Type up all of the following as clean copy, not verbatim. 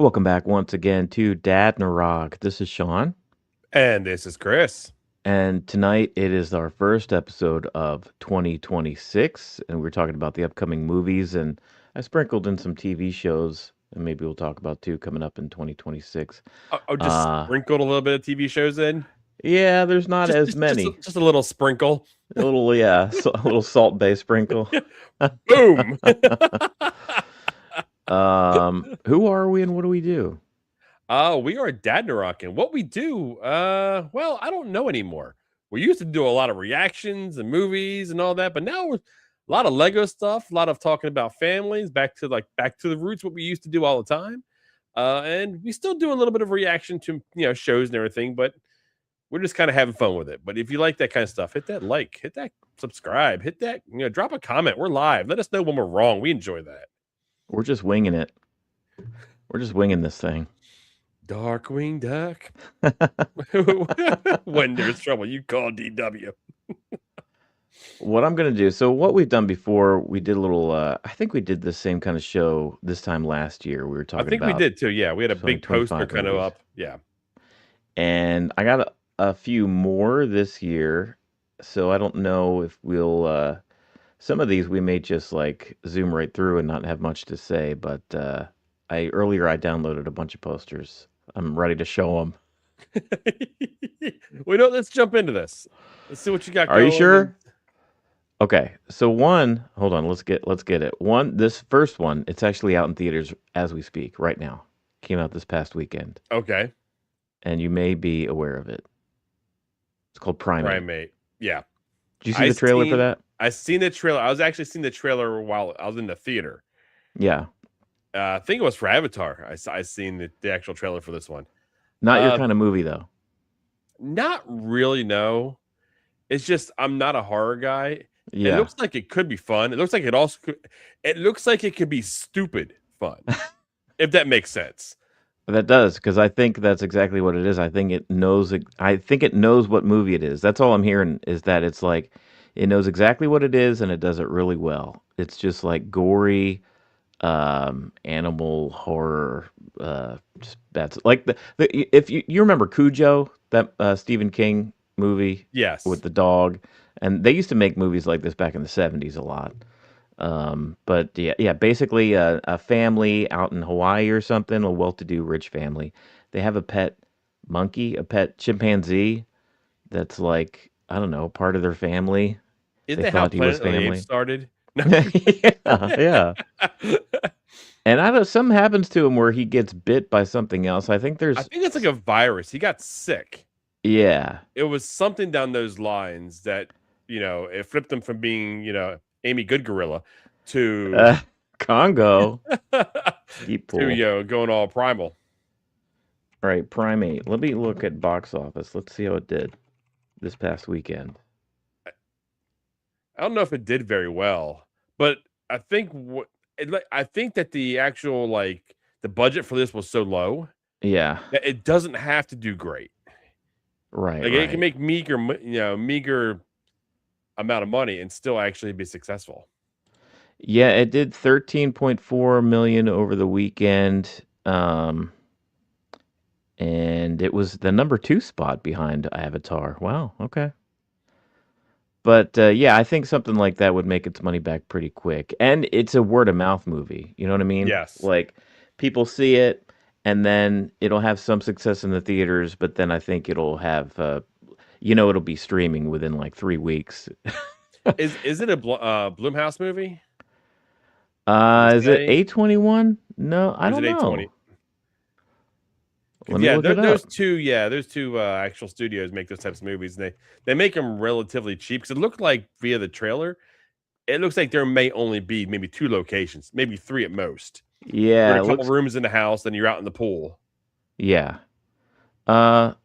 Welcome back once again to Dadnarok. This is Sean, And this is Chris. and tonight it is our first episode of 2026, and we're talking about the upcoming movies, and I sprinkled in some TV shows, and maybe we'll talk about two coming up in 2026. Just Uh, sprinkled a little bit of TV shows in. yeah, there's not Just, as just, just, a, many. just a little sprinkle. A little, yeah, a little salt-based sprinkle. Boom. Who are we and what do we do? We are Dadnarok, and what we do, well, I don't know anymore. We used to do a lot of reactions and movies and all that, but now we're a lot of Lego stuff, a lot of talking about families, back to the roots, what we used to do all the time. And we still do a little bit of reaction to shows and everything, but we're just kind of having fun with it. But if you like that kind of stuff, hit that like, hit that subscribe, hit that, drop a comment. We're live. Let us know when we're wrong. We enjoy that. We're just winging it. We're just winging this thing. Darkwing Duck. When there's trouble, you call DW. What I'm gonna do, so what we've done before, we did a little I think we did the same kind of show this time last year. We were I talking think we about did too. Yeah, we had a big poster 2025 kind of movies. up. Yeah. And I got a few more this year, so I don't know if we'll some of these we may just like zoom right through and not have much to say, but I downloaded a bunch of posters. I'm ready to show them. We know. Let's jump into this. Let's see what you got Are you going. And sure? Okay, so one, hold on, let's get it. One, this first one, it's actually out in theaters as we speak right now. Came out this past weekend, okay, and you may be aware of it. It's called Primate. Primate. Yeah, Did you see I the trailer for seen. that? I seen the trailer. I was actually seeing the trailer while I was in the theater. Yeah, I think it was for Avatar. I seen the actual trailer for this one. not your Uh, kind of movie though. Not really. No, it's just I'm not a horror guy. It Yeah, looks like it could be fun. It looks like it also could. It looks like it could be stupid fun, if that makes sense. that does because I think that's exactly what it is. I think it knows. I think it knows what movie it is. That's all I'm hearing is that it's like it knows exactly what it is and it does it really well. It's just like gory, animal horror, just that's like if you remember Cujo, that Stephen King movie with Yes. the dog, and they used to make movies like this back in the 70s a lot. But yeah, basically a family out in Hawaii or something, a well-to-do rich family. They have a pet monkey, a pet chimpanzee that's like, I don't know, part of their family. Isn't They that how thought he was Planet of the Apes family. started? No. Yeah, yeah. And I don't, something happens to him where he gets bit by something else. I think I there's, think it's like a virus. He got sick. yeah, It was something down those lines that it flipped him from being Amy Good Gorilla to uh, Congo, deep to pool. going all primal. All right, Primate. Let me look at box office. Let's see how it did this past weekend. I don't know if it did very well, but I think I think that the actual the budget for this was so low Yeah, that it doesn't have to do great. right, Like it can right. make meager amount of money and still actually be successful. Yeah, it did 13.4 million over the weekend. And it was the number two spot behind Avatar. Wow, okay. But yeah, I think something like that would make its money back pretty quick. And it's a word of mouth movie. You know what I mean? Yes. Like people see it and then it'll have some success in the theaters, but then I think it'll have it'll be streaming within like 3 weeks. Is it a Bloomhouse movie? Does it Is it say? A21? No, I Or is it don't A20? know. Let Because me look it up. those two actual studios make those types of movies. And they make them relatively cheap. Because it looked like via the trailer, it looks like there may only be maybe two locations, maybe three at most. You're Yeah, in it a couple looks rooms in the house, then you're out in the pool. yeah.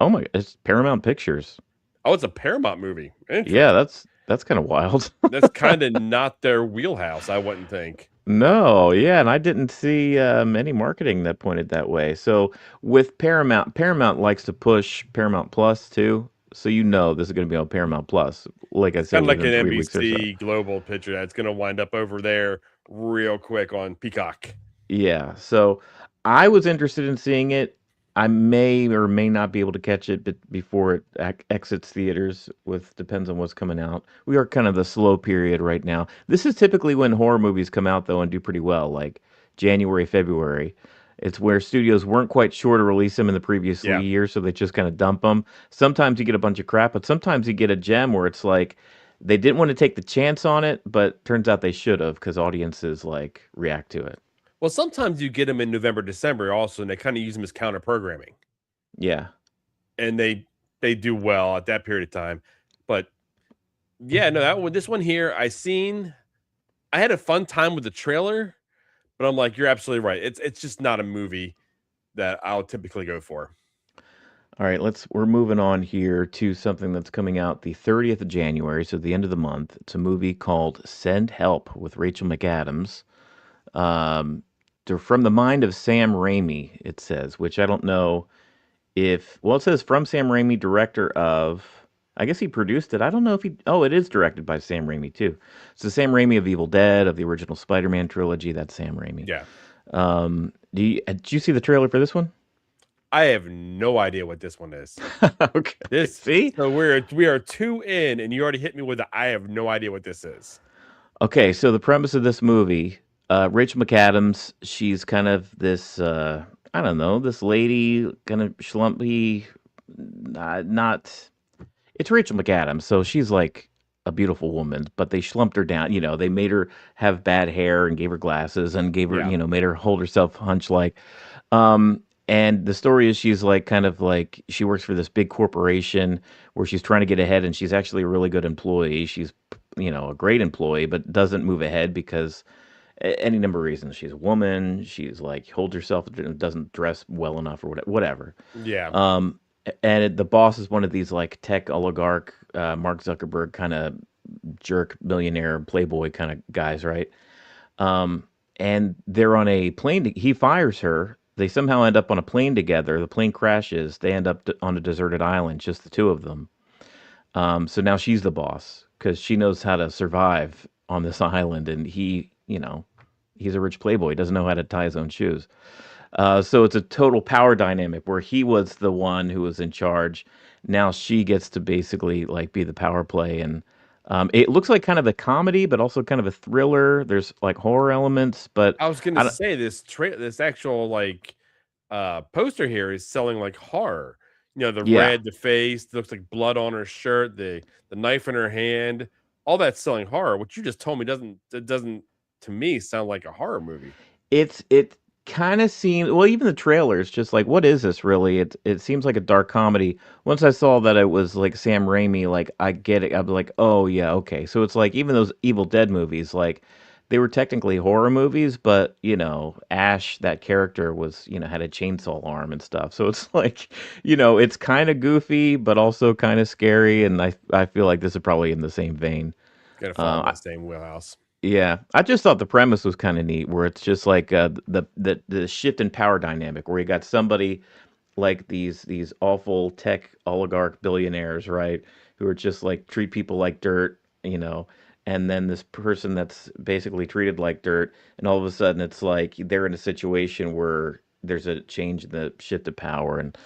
Oh my, it's Paramount Pictures. Oh, it's a Paramount movie. Yeah, Interesting. that's kind of wild. That's kind of not their wheelhouse, I wouldn't think. No, yeah, and I didn't see any marketing that pointed that way. So with Paramount, Paramount likes to push Paramount Plus too. So this is going to be on Paramount Plus, like I It's kind said, of like within an 3 weeks or so. NBC global picture that's going to wind up over there real quick on Peacock. Yeah. So I was interested in seeing it. I may or may not be able to catch it before it exits theaters. With depends on what's coming out. We are kind of the slow period right now. This is typically when horror movies come out though and do pretty well, like January, February. It's where studios weren't quite sure to release them in the previous Yeah. year, so they just kind of dump them. Sometimes you get a bunch of crap, but sometimes you get a gem where it's like they didn't want to take the chance on it, but turns out they should have because audiences like react to it. Well, sometimes you get them in November, December also, and they kind of use them as counter programming, Yeah. and they do well at that period of time. But yeah, no, that one, this one here, I had a fun time with the trailer, but I'm like, you're absolutely right. It's just not a movie that I'll typically go for. All right, we're moving on here to something that's coming out the 30th of January, so the end of the month. It's a movie called Send Help with Rachel McAdams. Um, they're from the mind of Sam Raimi, it says, which I don't know if, well, it says from Sam Raimi, director of, I guess he produced it. I don't know if he, oh, it is directed by Sam Raimi too. It's the Sam Raimi of Evil Dead, of the original Spider-Man trilogy. That's Sam Raimi. Yeah. Did you see the trailer for this one? I have no idea what this one is. Okay, This see? so we are two in, and you already hit me with the I have no idea what this is. Okay, so the premise of this movie, Rachel McAdams, she's kind of this, I don't know, this lady, kind of schlumpy, not. It's Rachel McAdams, so she's like a beautiful woman, but they schlumped her down. You know, they made her have bad hair and gave her glasses and gave her, Yeah. made her hold herself hunched like. And the story is she's like kind of like she works for this big corporation where she's trying to get ahead, and she's actually a really good employee. She's, a great employee, but doesn't move ahead because any number of reasons. She's a woman. She's like holds herself, doesn't dress well enough or whatever. Yeah. Um, and the boss is one of these like tech oligarch, Mark Zuckerberg kind of jerk millionaire playboy kind of guys, right? Um, and they're on a plane. He fires her. They somehow end up on a plane together. The plane crashes. They end up on a deserted island, just the two of them. So now she's the boss because she knows how to survive on this island, and he's a rich playboy. He doesn't know how to tie his own shoes. So it's a total power dynamic where he was the one who was in charge. Now she gets to basically like be the power play, and it looks like kind of a comedy, but also kind of a thriller. There's like horror elements, but I was gonna I don't, say this actual like poster here is selling like horror. The yeah, red, the face, looks like blood on her shirt, the knife in her hand, all that's selling horror. What you just told me doesn't to me sound like a horror movie. it kind of seemed well. Even the trailers, just like what is this really? It seems like a dark comedy. Once I saw that it was like Sam Raimi, like I get it. I'm like, oh yeah, okay. So it's like even those Evil Dead movies, like they were technically horror movies, but Ash, that character was, had a chainsaw arm and stuff. So it's like, it's kind of goofy, but also kind of scary. And I feel like this is probably in the same vein. Gonna fall in Uh, that same wheelhouse. yeah, I just thought the premise was kind of neat, where it's just like the shift in power dynamic, where you got somebody like these awful tech oligarch billionaires, right, who are just like treat people like dirt, and then this person that's basically treated like dirt, and all of a sudden it's like they're in a situation where there's a change in the shift of power, and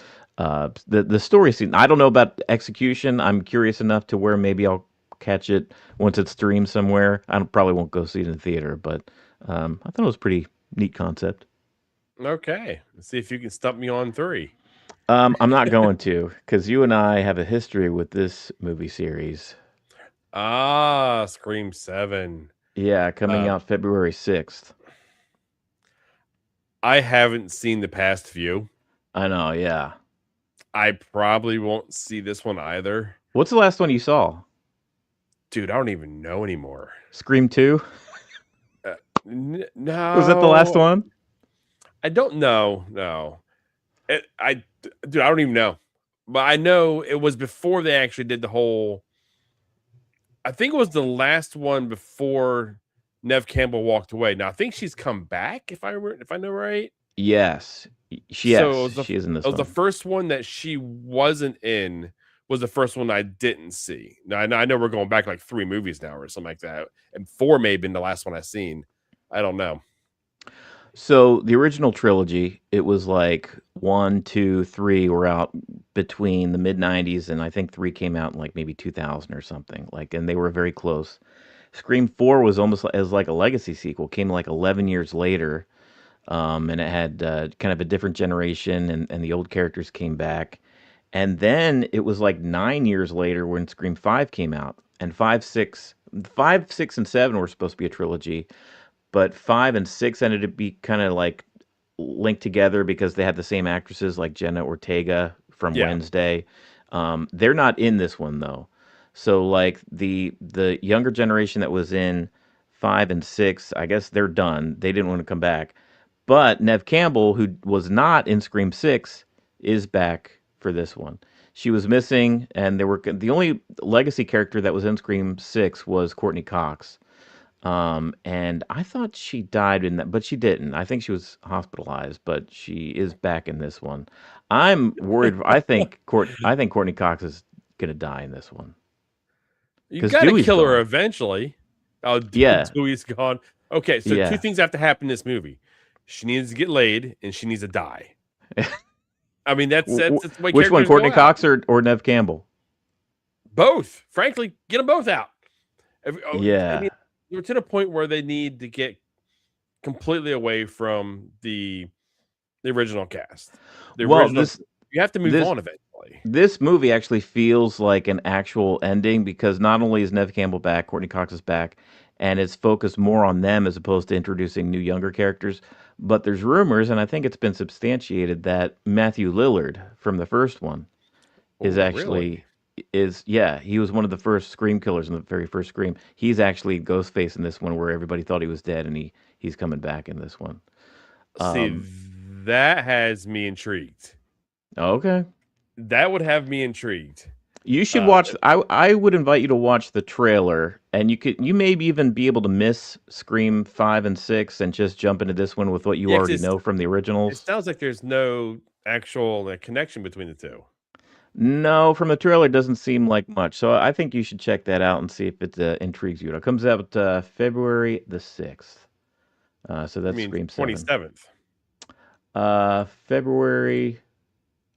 the story scene. I don't know about the execution. I'm curious enough to where maybe I'll catch it once it's streamed somewhere. Probably won't go see it in the theater, but I thought it was a pretty neat concept. Okay. Let's see if you can stump me on three. I'm not going to because you and I have a history with this movie series. Scream 7. Yeah, coming Uh out February 6th. I haven't seen the past few. I know, yeah. I probably won't see this one either. What's the last one you saw? Dude, I don't even know anymore. Scream 2? Uh, Was that the last no, one? I don't know. No, dude, I don't even know. But I know it was before they actually did the whole. I think it was the last one before Nev Campbell walked away. Now I think she's come back if I know right. Yes. So Yes, she is in it this was the one. first one that she wasn't in was the first one I didn't see. Now I know we're going back like 3 movies now or something like that, and 4 may have been the last one I seen. I don't know. So the original trilogy, it was like one, two, three were out between the mid '90s, and I think three came out in like maybe 2000 or something. Like, and they were very close. Scream Four was almost as like a legacy sequel. Came like 11 years later, and it had kind of a different generation, and the old characters came back. And then it was like 9 years later when Scream Five came out, and five, six, and seven were supposed to be a trilogy, but five and six ended up be kind of like linked together because they had the same actresses like Jenna Ortega from Yeah. Wednesday. They're not in this one though. So like the younger generation that was in five and six, I guess they're done. They didn't want to come back. But Nev Campbell, who was not in Scream Six, is back for this one. She was missing, and there were the only legacy character that was in Scream Six was Courtney Cox. And I thought she died in that, but she didn't. I think she was hospitalized, but she is back in this one. I'm worried. I think Courtney Cox is gonna die in this one You because got to Dewey's kill her gone. eventually. Oh, Yeah, Dewey's gone. Okay, so two yeah. things have to happen in this movie. She needs to get laid, and she needs to die. I mean, that's the way Which one, characters go Courtney out. Cox or Nev Campbell? Both, frankly, get them both out. I Yeah. mean, we're to the point where they need to get completely away from the original cast. The Well, original, you have to move this on eventually. this movie actually feels like an actual ending because not only is Nev Campbell back, Courtney Cox is back, and it's focused more on them as opposed to introducing new younger characters. But there's rumors, and I think it's been substantiated that Matthew Lillard from the first one is Oh, really? actually is yeah, he was one of the first Scream killers in the very first Scream. He's actually Ghostface in this one where everybody thought he was dead, and he's coming back in this one. See, Um, that has me intrigued. okay. That would have me intrigued. You should Uh, watch. I would invite you to watch the trailer, and you maybe even be able to miss Scream five and six and just jump into this one with what you yeah, 'cause already know from the it originals. sounds like there's no actual connection between the two. No, from the trailer, it doesn't seem like much. So I think you should check that out and see if it intrigues you. It comes out February the 6th. So I that's mean, Scream 7. 27th. February.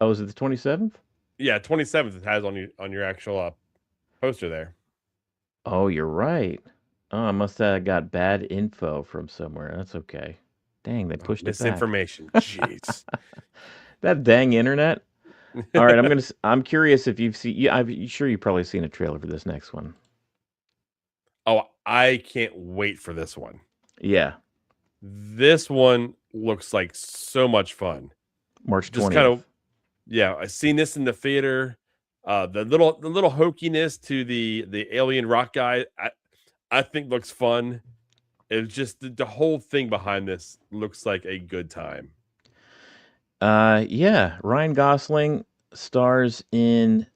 Oh, is it the 27th? Yeah, 27th it has on your actual poster there. Oh, you're right. Oh, I must have got bad info from somewhere. That's okay. Dang, they pushed it back. Misinformation. Jeez. That dang internet. All right, I'm curious if you've seen. Yeah, I'm sure you've probably seen a trailer for this next one. Oh, I can't wait for this one. Yeah, This one looks like so much fun. March Just kind 20th. of yeah, I seen this in the theater. The little hokiness to the alien rock guy, I think looks fun. It's just the whole thing behind this looks like a good time. Yeah, Ryan Gosling stars in.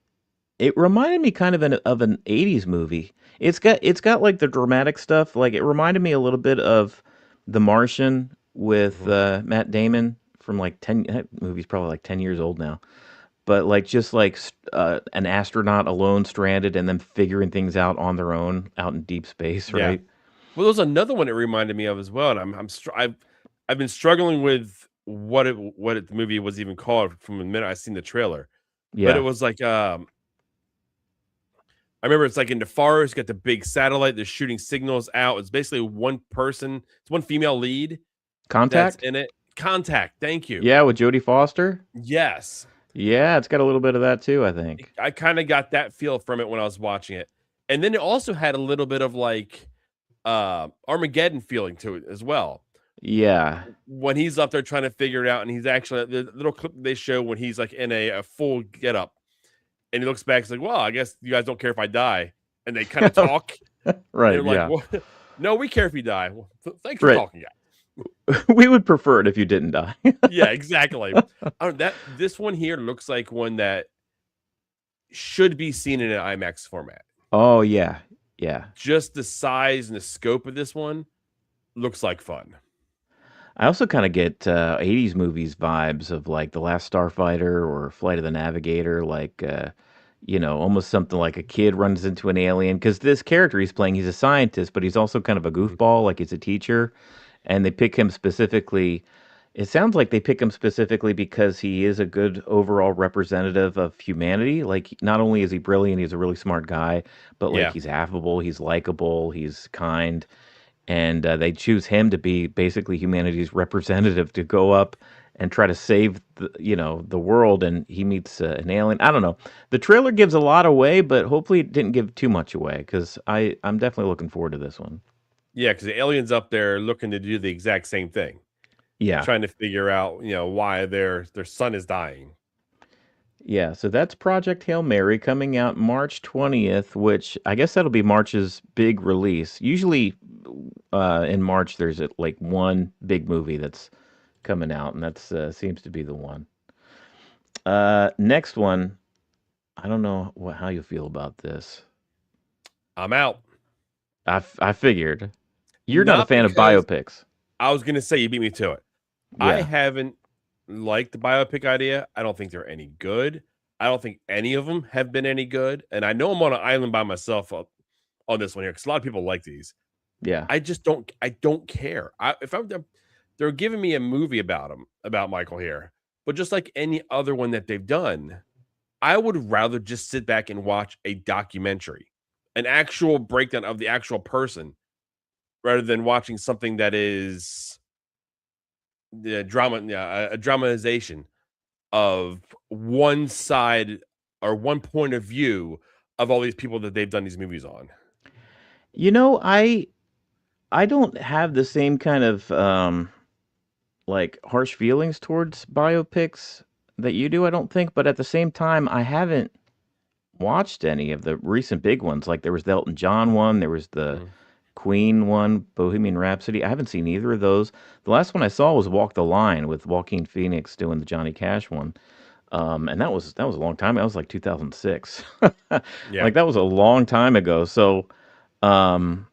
It reminded me kind of an '80s movie. It's got like the dramatic stuff. Like it reminded me a little bit of The Martian with Mhm. Matt Damon from like that movie's probably like 10 years old now. But like just like an astronaut alone stranded and then figuring things out on their own out in deep space, Yeah. right? Well, there's another one it reminded me of as well, and I've been struggling with the movie was even called from the minute I seen the trailer. But it Yeah. was like I remember it's like in the forest, got the big satellite, they're shooting signals out. It's basically one person, it's one female lead that's Contact? in it. Contact, thank you. Yeah, with Jodie Foster? Yes. Yeah, it's got a little bit of that too, I think. I kind of got that feel from it when I was watching it. And then it also had a little bit of like Armageddon feeling to it as well. Yeah. When he's up there trying to figure it out, and he's actually the little clip they show when he's like in a full get up and he looks back, he's like, well, I guess you guys don't care if I die. And they kind of talk. Right, They're like, yeah. well, no, we care if you die. Well, thanks for Right. talking, guys. We would prefer it if you didn't die. Yeah, exactly. That this one here looks like one that should be seen in an IMAX format. Oh, yeah. Yeah. Just the size and the scope of this one looks like fun. I also kind of get '80s movies vibes of like The Last Starfighter or Flight of the Navigator, like almost something like a kid runs into an alien because this character he's playing, he's a scientist, but he's also kind of a Mhm. goofball, like he's a teacher, and they pick him specifically. It sounds like they pick him specifically because he is a good overall representative of humanity. Like, not only is he brilliant, he's a really smart guy, but like Yeah. he's affable, he's likable, he's kind, and they choose him to be basically humanity's representative to go up and try to save the world. And he meets an alien. I don't know. The trailer gives a lot away, but hopefully it didn't give too much away because I'm definitely looking forward to this one. Yeah, because the alien's up there looking to do the exact same thing, Yeah. trying to figure out, why their son is dying. Yeah, so that's Project Hail Mary coming out March 20th, which I guess that'll be March's big release. Usually in March there's like one big movie that's coming out, and that's seems to be the one. Next one, I don't know how you feel about this. I'm out. I figured you're not a Not fan of because biopics. I was gonna say you beat me to it. I Yeah, haven't liked the biopic idea. I don't think they're any good. I don't think any of them have been any good. And I know I'm on an island by myself on this one here because a lot of people like these. yeah, I just don't. I don't care. If I'm they're giving me a movie about him about Michael here, but just like any other one that they've done, I would rather just sit back and watch a documentary, an actual breakdown of the actual person, rather than watching something that is the drama, yeah, a dramatization of one side or one point of view of all these people that they've done these movies on. you know, I don't have the same kind of like harsh feelings towards biopics that you do, I don't think, but at the same time I haven't watched any of the recent big ones. Like there was the Elton John one, there was the Mhm. Queen one, Bohemian Rhapsody. I haven't seen either of those. The last one I saw was Walk the Line with Joaquin Phoenix doing the Johnny Cash one. And that was a long time. That was like 2006. Yeah, Like that was a long time ago. So um,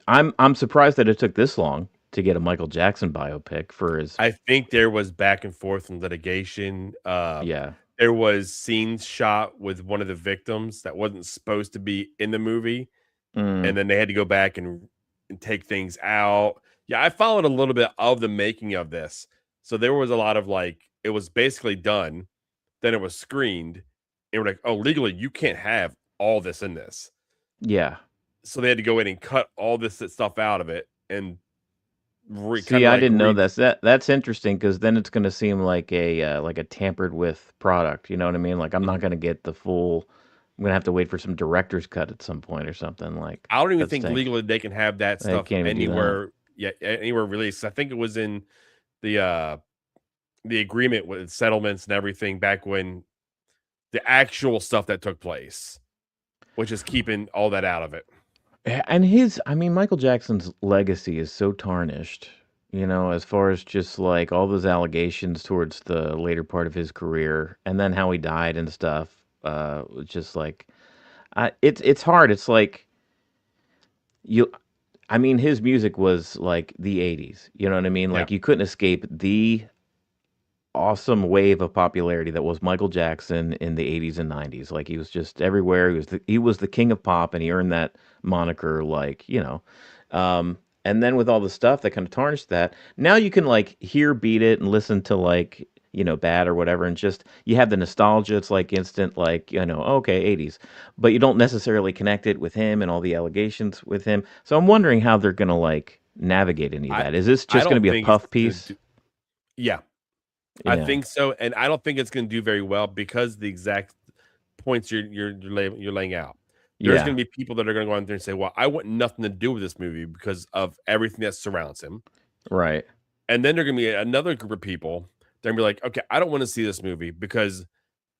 I'm surprised that it took this long to get a Michael Jackson biopic for his. I think there was back and forth in litigation. Yeah. There was scenes shot with one of the victims that wasn't supposed to be in the movie, and Mm, then they had to go back and take things out. Yeah, I followed a little bit of the making of this, so there was a lot of like it was basically done, then it was screened, and we're like, oh, legally you can't have all this in this, yeah. so they had to go in and cut all this stuff out of it and See, kind of I like didn't know re. that's interesting because then it's going to seem like a tampered with product. You know what I mean? Like I'm not Mhm. going to get the full. I'm going to have to wait for some director's cut at some point or something. Like I don't even that think stinks. legally they can have that They stuff can't even do that. anywhere yet, anywhere released. I think it was in the uh the agreement with settlements and everything back when the actual stuff that took place, which is keeping all that out of it. And I mean, Michael Jackson's legacy is so tarnished, as far as just like all those allegations towards the later part of his career and then how he died and stuff. Just like, it's hard. It's like, you, I mean, his music was like the 80s. You know what I mean? Yeah. Like, you couldn't escape the awesome wave of popularity that was Michael Jackson in the 80s and 90s. Like he was just everywhere. He was the king of pop and he earned that moniker and then with all the stuff that kind of tarnished that, now you can like hear Beat It and listen to like Bad or whatever and just you have the nostalgia. It's like instant like, okay, 80s. But you don't necessarily connect it with him and all the allegations with him. So I'm wondering how they're going to like navigate any of I that. Is this I just going to don't be a think it's puff gonna piece? do. Yeah, I Yeah. think so, and I don't think it's gonna do very well because the exact points you're laying out. There's Yeah. gonna be people that are gonna go out there and say, "Well, I want nothing to do with this movie because of everything that surrounds him." Right. And then there's gonna be another group of people that are gonna be like, "Okay, I don't want to see this movie because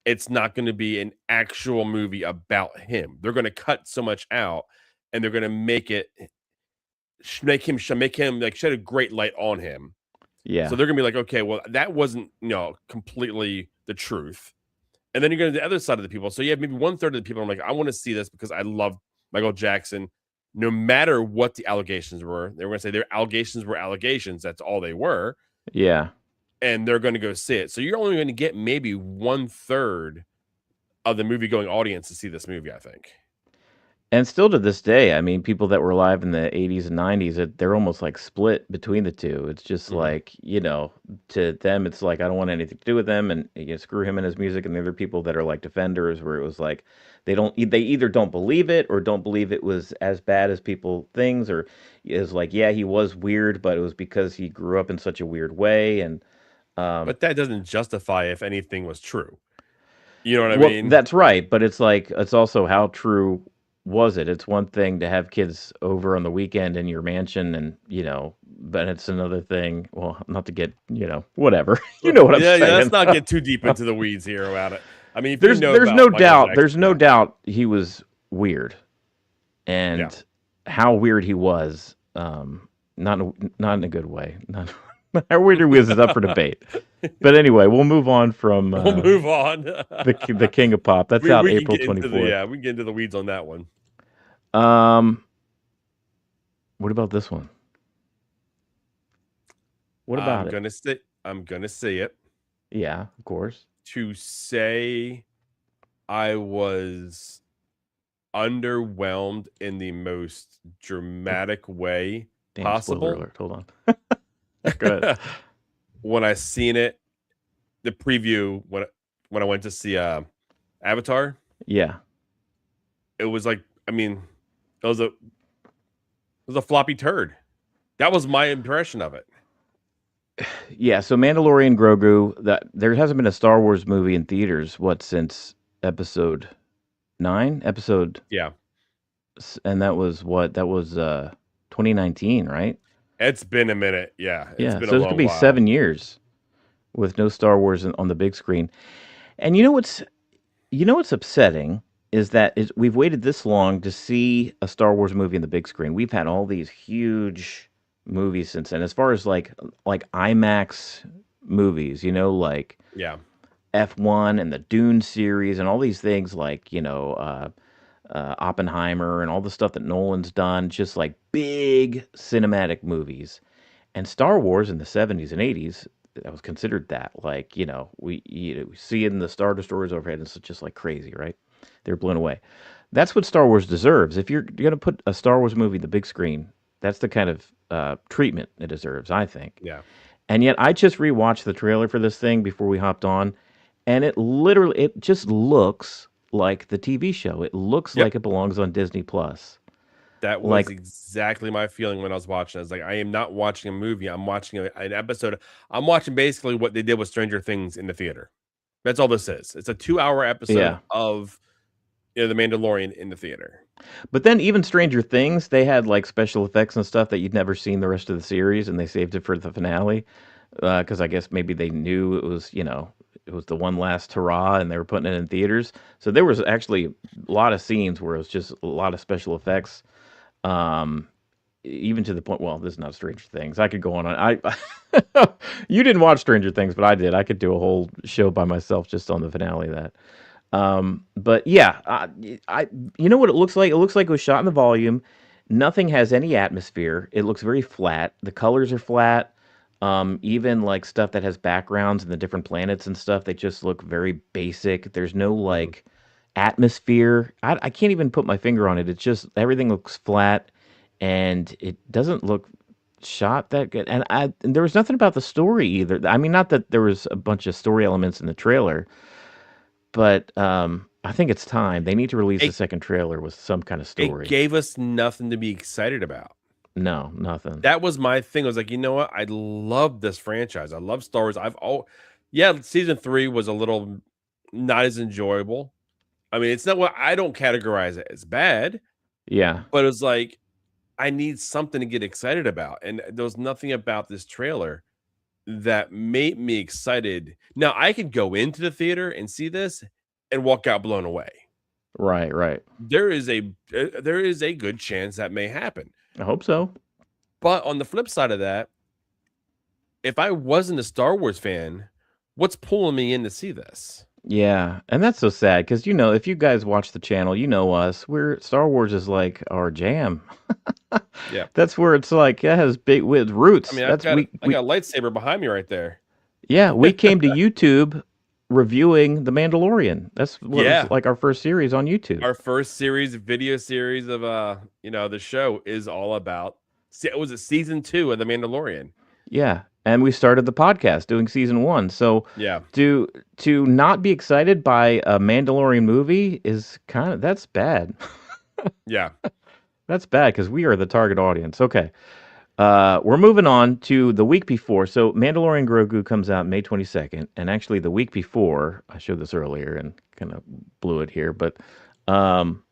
it's not going to be an actual movie about him. They're going to cut so much out, and they're going to make him like shed a great light on him. So Yeah. they're going to be like, okay, well, that wasn't completely the truth. And then you're going to the other side of the people. So you have maybe one third of the people. I'm like, I want to see this because I love Michael Jackson. No matter what the allegations were, they were going to say their allegations were allegations. That's all they were, Yeah. and they're going to go see it. So you're only going to get maybe one third of the movie going audience to see this movie, I think. And still to this day, I mean, people that were alive in the 80s and 90s, they're almost like split between the two. It's just Mhm. like, to them, it's like, I don't want anything to do with them, and screw him and his music. And the other people that are like defenders, where it was like, they either don't believe it or don't believe it was as bad as people things, or is like, yeah, he was weird, but it was because he grew up in such a weird way. And um, But that doesn't justify if anything was true. You know what I Well, mean? that's right, but it's like it's also how true was it? It's one thing to have kids over on the weekend in your mansion and, but it's another thing, well, not to get, whatever. You know what I'm Yeah, yeah, let's saying? not get too deep into the weeds here about it. I mean, if you There's know there's about no Michael doubt, Jackson, there's no yeah. doubt he was weird. Yeah. And how weird he was, not in a good way. Not how weird he was is up for debate. But anyway, we'll move on from We'll move on. the King of Pop. That's out We can April get into the 24th. we can get into the weeds on that one. Um, what about this one? What about it? I'm gonna say it Yeah, of course. to say I was underwhelmed in the most Oh, dramatic way damn, spoiler possible alert. Hold on. Go ahead. when I seen it, the preview when I went to see Avatar. Yeah. It was like, I mean, it was a floppy turd. That was my impression of it. Yeah, so Mandalorian Grogu, that there hasn't been a Star Wars movie in theaters since episode 9, Yeah, and that was what? That was 2019, right? it's been a minute. Yeah, it's Yeah, been a so it's going to long be while. 7 years with no Star Wars on the big screen. And you know what's upsetting is that we've waited this long to see a Star Wars movie in the big screen. We've had all these huge movies since then. As far as like IMAX movies, like Yeah, F1 and the Dune series and all these things like, Oppenheimer and all the stuff that Nolan's done, just like big cinematic movies. And Star Wars in the 70s and 80s, that was considered that. Like, we see it in the Star Destroyers overhead, and it's just like crazy, right? They're blown away. That's what Star Wars deserves. If you're going to put a Star Wars movie in the big screen, that's the kind of treatment it deserves, I think. yeah. And yet, I just rewatched the trailer for this thing before we hopped on, and it just looks like the TV show. It looks Yep. like it belongs on Disney Plus. That was Like, exactly my feeling when I was watching. I was like, I am not watching a movie. I'm watching an episode. I'm watching basically what they did with Stranger Things in the theater. That's all this is. It's a 2-hour episode yeah. of The Mandalorian in the theater. But then even Stranger Things, they had like special effects and stuff that you'd never seen the rest of the series, and they saved it for the finale because I guess maybe they knew it was the one last hurrah, and they were putting it in theaters. So there was actually a lot of scenes where it was just a lot of special effects, um, even to the point. Well, this is not Stranger Things. I could go on. You didn't watch Stranger Things, but I did. I could do a whole show by myself just on the finale of that. But yeah, you know what it looks like? It looks like it was shot in the volume. Nothing has any atmosphere. It looks very flat. The colors are flat. Even like stuff that has backgrounds and the different planets and stuff, they just look very basic. There's no Mhm. like atmosphere. I can't even put my finger on it. It's just everything looks flat and it doesn't look shot that good. And there was nothing about the story either. I mean, not that there was a bunch of story elements in the trailer, but I think it's time. They need to release a It second trailer with some kind of it story. gave us nothing to be excited about. No, nothing. That was my thing. I was like, you know what? I love this franchise. I love Star Wars. Yeah, season 3 was a little not as enjoyable. I mean, it's not what I don't categorize it as bad, Yeah, but it's like I need something to get excited about. And there was nothing about this trailer that made me excited. Now I could go into the theater and see this and walk out blown away. right, right. There is a good chance that may happen. I hope so. But on the flip side of that, if I wasn't a Star Wars fan, what's pulling me in to see this? Yeah, and that's so sad because if you guys watch the channel, you know us. We're Star Wars is like our jam. Yeah. That's where it's like it has big with I roots. mean, That's we I got a lightsaber behind me right there. yeah, we came to YouTube reviewing The Mandalorian. That's what was Yeah, like our first series on YouTube. our first series, video series of the show is all about. Was it season 2 of The Mandalorian? Yeah, and we started the podcast doing season 1. So Yeah, to to not be excited by a Mandalorian movie is kind of that's bad. yeah. That's bad because we are the target audience. Okay. We're moving on to the week before. So Mandalorian Grogu comes out May 22nd, and actually the week before, I showed this earlier and kind of blew it here, but um,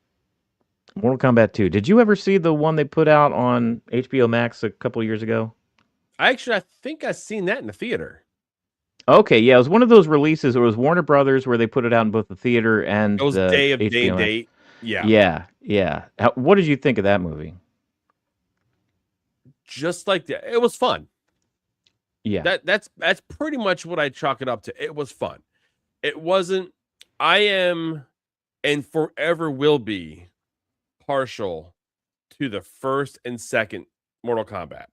Mortal Kombat 2. Did you ever see the one they put out on HBO Max a couple years ago? I think I seen that in the theater. Okay, yeah, it was one of those releases. It was Warner Brothers where they put it out in both the theater and It was the day HBO and Max. date. Yeah, Yeah, yeah. What did you think of that movie? just like that. It was fun. Yeah, That's pretty much what I chalk it up to. It was fun. It wasn't. I am and forever will be partial to the first and second Mortal Kombat.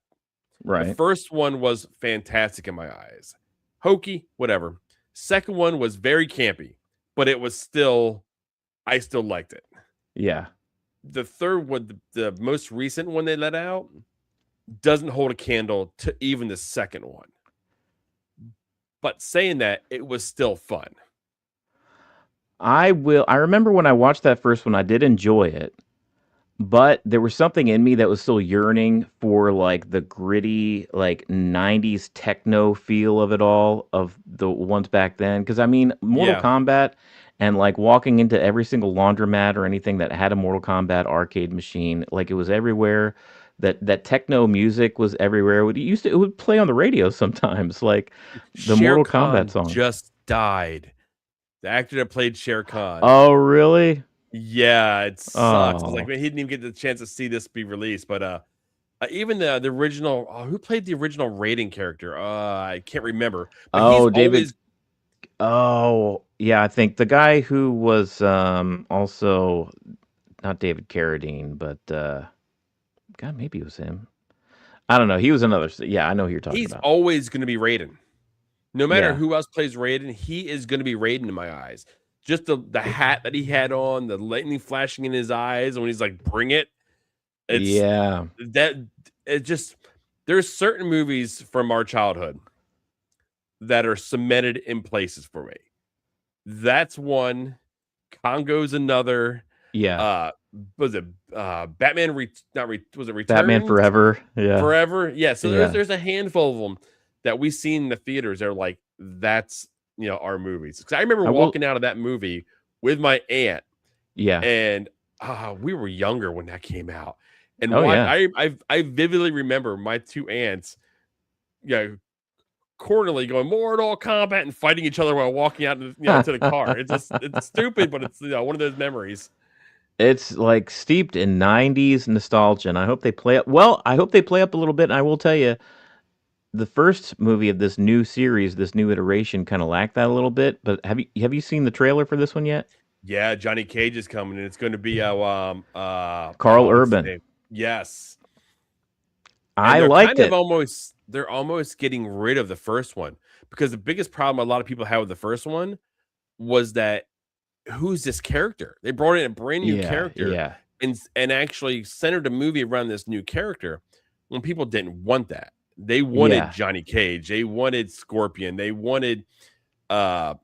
The right. first one was fantastic in my eyes. Hokey, whatever. Second one was very campy, but it was still, I still liked it. Yeah. The third one, the most recent one they let out, doesn't hold a candle to even the second one. But saying that, it was still fun. I remember when I watched that first one, I did enjoy it. But there was something in me that was still yearning for like the gritty, like 90s techno feel of it all, of the ones back then. Because I mean, Mortal Yeah, Kombat and like walking into every single laundromat or anything that had a Mortal Kombat arcade machine, like it was everywhere. That techno music was everywhere. It would play on the radio sometimes, like the Shere Mortal Kombat Khan songs. just died. The actor that played Shere Khan. Oh, really? Yeah, it sucks. It's like Oh. man, he didn't even get the chance to see this be released. But even the original, who played the original Raiden character? I can't remember. But he's Oh, David. always Oh, yeah, I think the guy who was also not David Carradine, but God, maybe it was him. I don't know. He was another. Yeah, I know who you're talking he's about. always going to be Raiden. No matter Yeah, who else plays Raiden, he is going to be Raiden in my eyes. Just the hat that he had on, the lightning flashing in his eyes when he's like, "Bring it!" It's yeah, that it just there's certain movies from our childhood that are cemented in places for me. That's one. Congo's another. yeah. Uh, was it Batman? Not was it Batman Returns? Forever. Yeah, Forever? Yeah. So there's yeah. there's a handful of them that we seen in the theaters. They're like that's our movies. Because I remember I will. walking out of that movie with my aunt, Yeah. and we were younger when that came out, and Oh what yeah. I vividly remember my two aunts, cornerly going Mortal Kombat and fighting each other while walking out, to the car. It's stupid, but it's one of those memories. It's like steeped in 90s nostalgia, and I hope they play up. Well, I hope they play up a little bit. And I will tell you, the first movie of this new series, this new iteration, kind of lacked that a little bit. But have you seen the trailer for this one yet? Yeah, Johnny Cage is coming, and it's going to be Carl what's his Urban. name? Yes, and I liked it. they're almost getting rid of the first one because the biggest problem a lot of people had with the first one was that who's this character? They brought in a brand new Yeah, character yeah, and actually centered a movie around this new character when people didn't want that. They wanted yeah. Johnny Cage, they wanted Scorpion, they wanted uh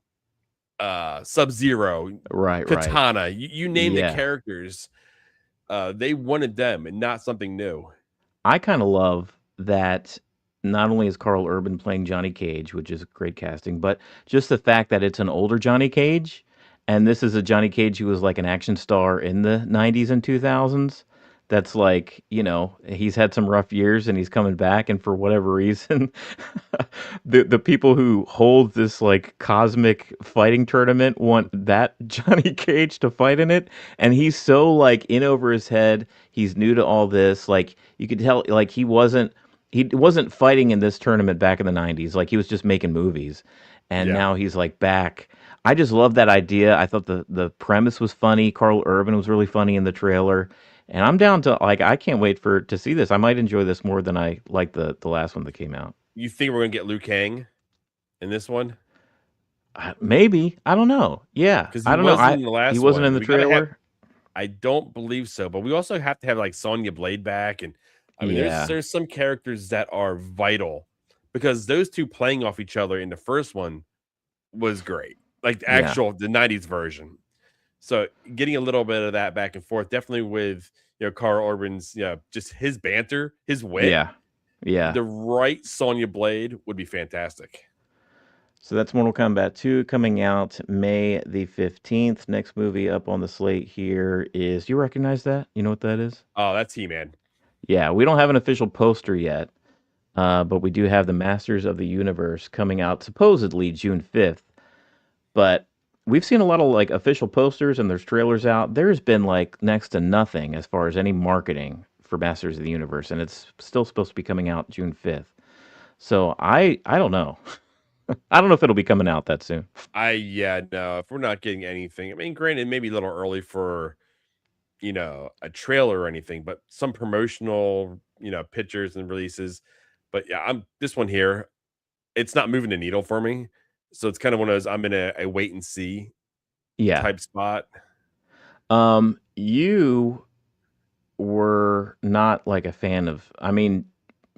Sub-Zero, Right, right. Katana, you name the Yeah. characters. They wanted them and not something new. I kind of love that not only is Carl Urban playing Johnny Cage, which is great casting, but just the fact that it's an older Johnny Cage, and this is a Johnny Cage who was like an action star in the 90s and 2000s. That's like, he's had some rough years and he's coming back, and for whatever reason, the people who hold this like cosmic fighting tournament want that Johnny Cage to fight in it, and he's so like in over his head. He's new to all this. Like you could tell, like he wasn't fighting in this tournament back in the 90s. Like he was just making movies, and Yeah. now he's like back. I just love that idea. I thought the premise was funny. Carl Urban was really funny in the trailer. And I'm down to like I can't wait to see this. I might enjoy this more than I like the last one that came out. You think we're gonna get Liu Kang in this one? Maybe I don't know. Yeah, because he I don't know. was I in the He last wasn't in one. the We gotta have. trailer. I don't believe so, but we also have to have like Sonya Blade back, and I mean, Yeah, there's some characters that are vital because those two playing off each other in the first one was great, like yeah, the '90s version. So getting a little bit of that back and forth, definitely with Carl Urban's just his banter, his wit, yeah, yeah. the right Sonya Blade would be fantastic. So that's Mortal Kombat 2 coming out May the 15th. Next movie up on the slate here is, you recognize that? You know what that is? Oh, that's He-Man. Yeah, we don't have an official poster yet, but we do have the Masters of the Universe coming out supposedly June 5th. But we've seen a lot of like official posters and there's trailers out. There's been like next to nothing as far as any marketing for Masters of the Universe, and it's still supposed to be coming out June 5th. So I don't know. I don't know if it'll be coming out that soon. Yeah, no, if we're not getting anything, I mean, granted, maybe a little early for a trailer or anything, but some promotional, pictures and releases. But yeah, I'm this one here. It's not moving the needle for me, so it's kind of one of those. I'm in a wait and see Yeah. type spot. You were not like a fan of, I mean,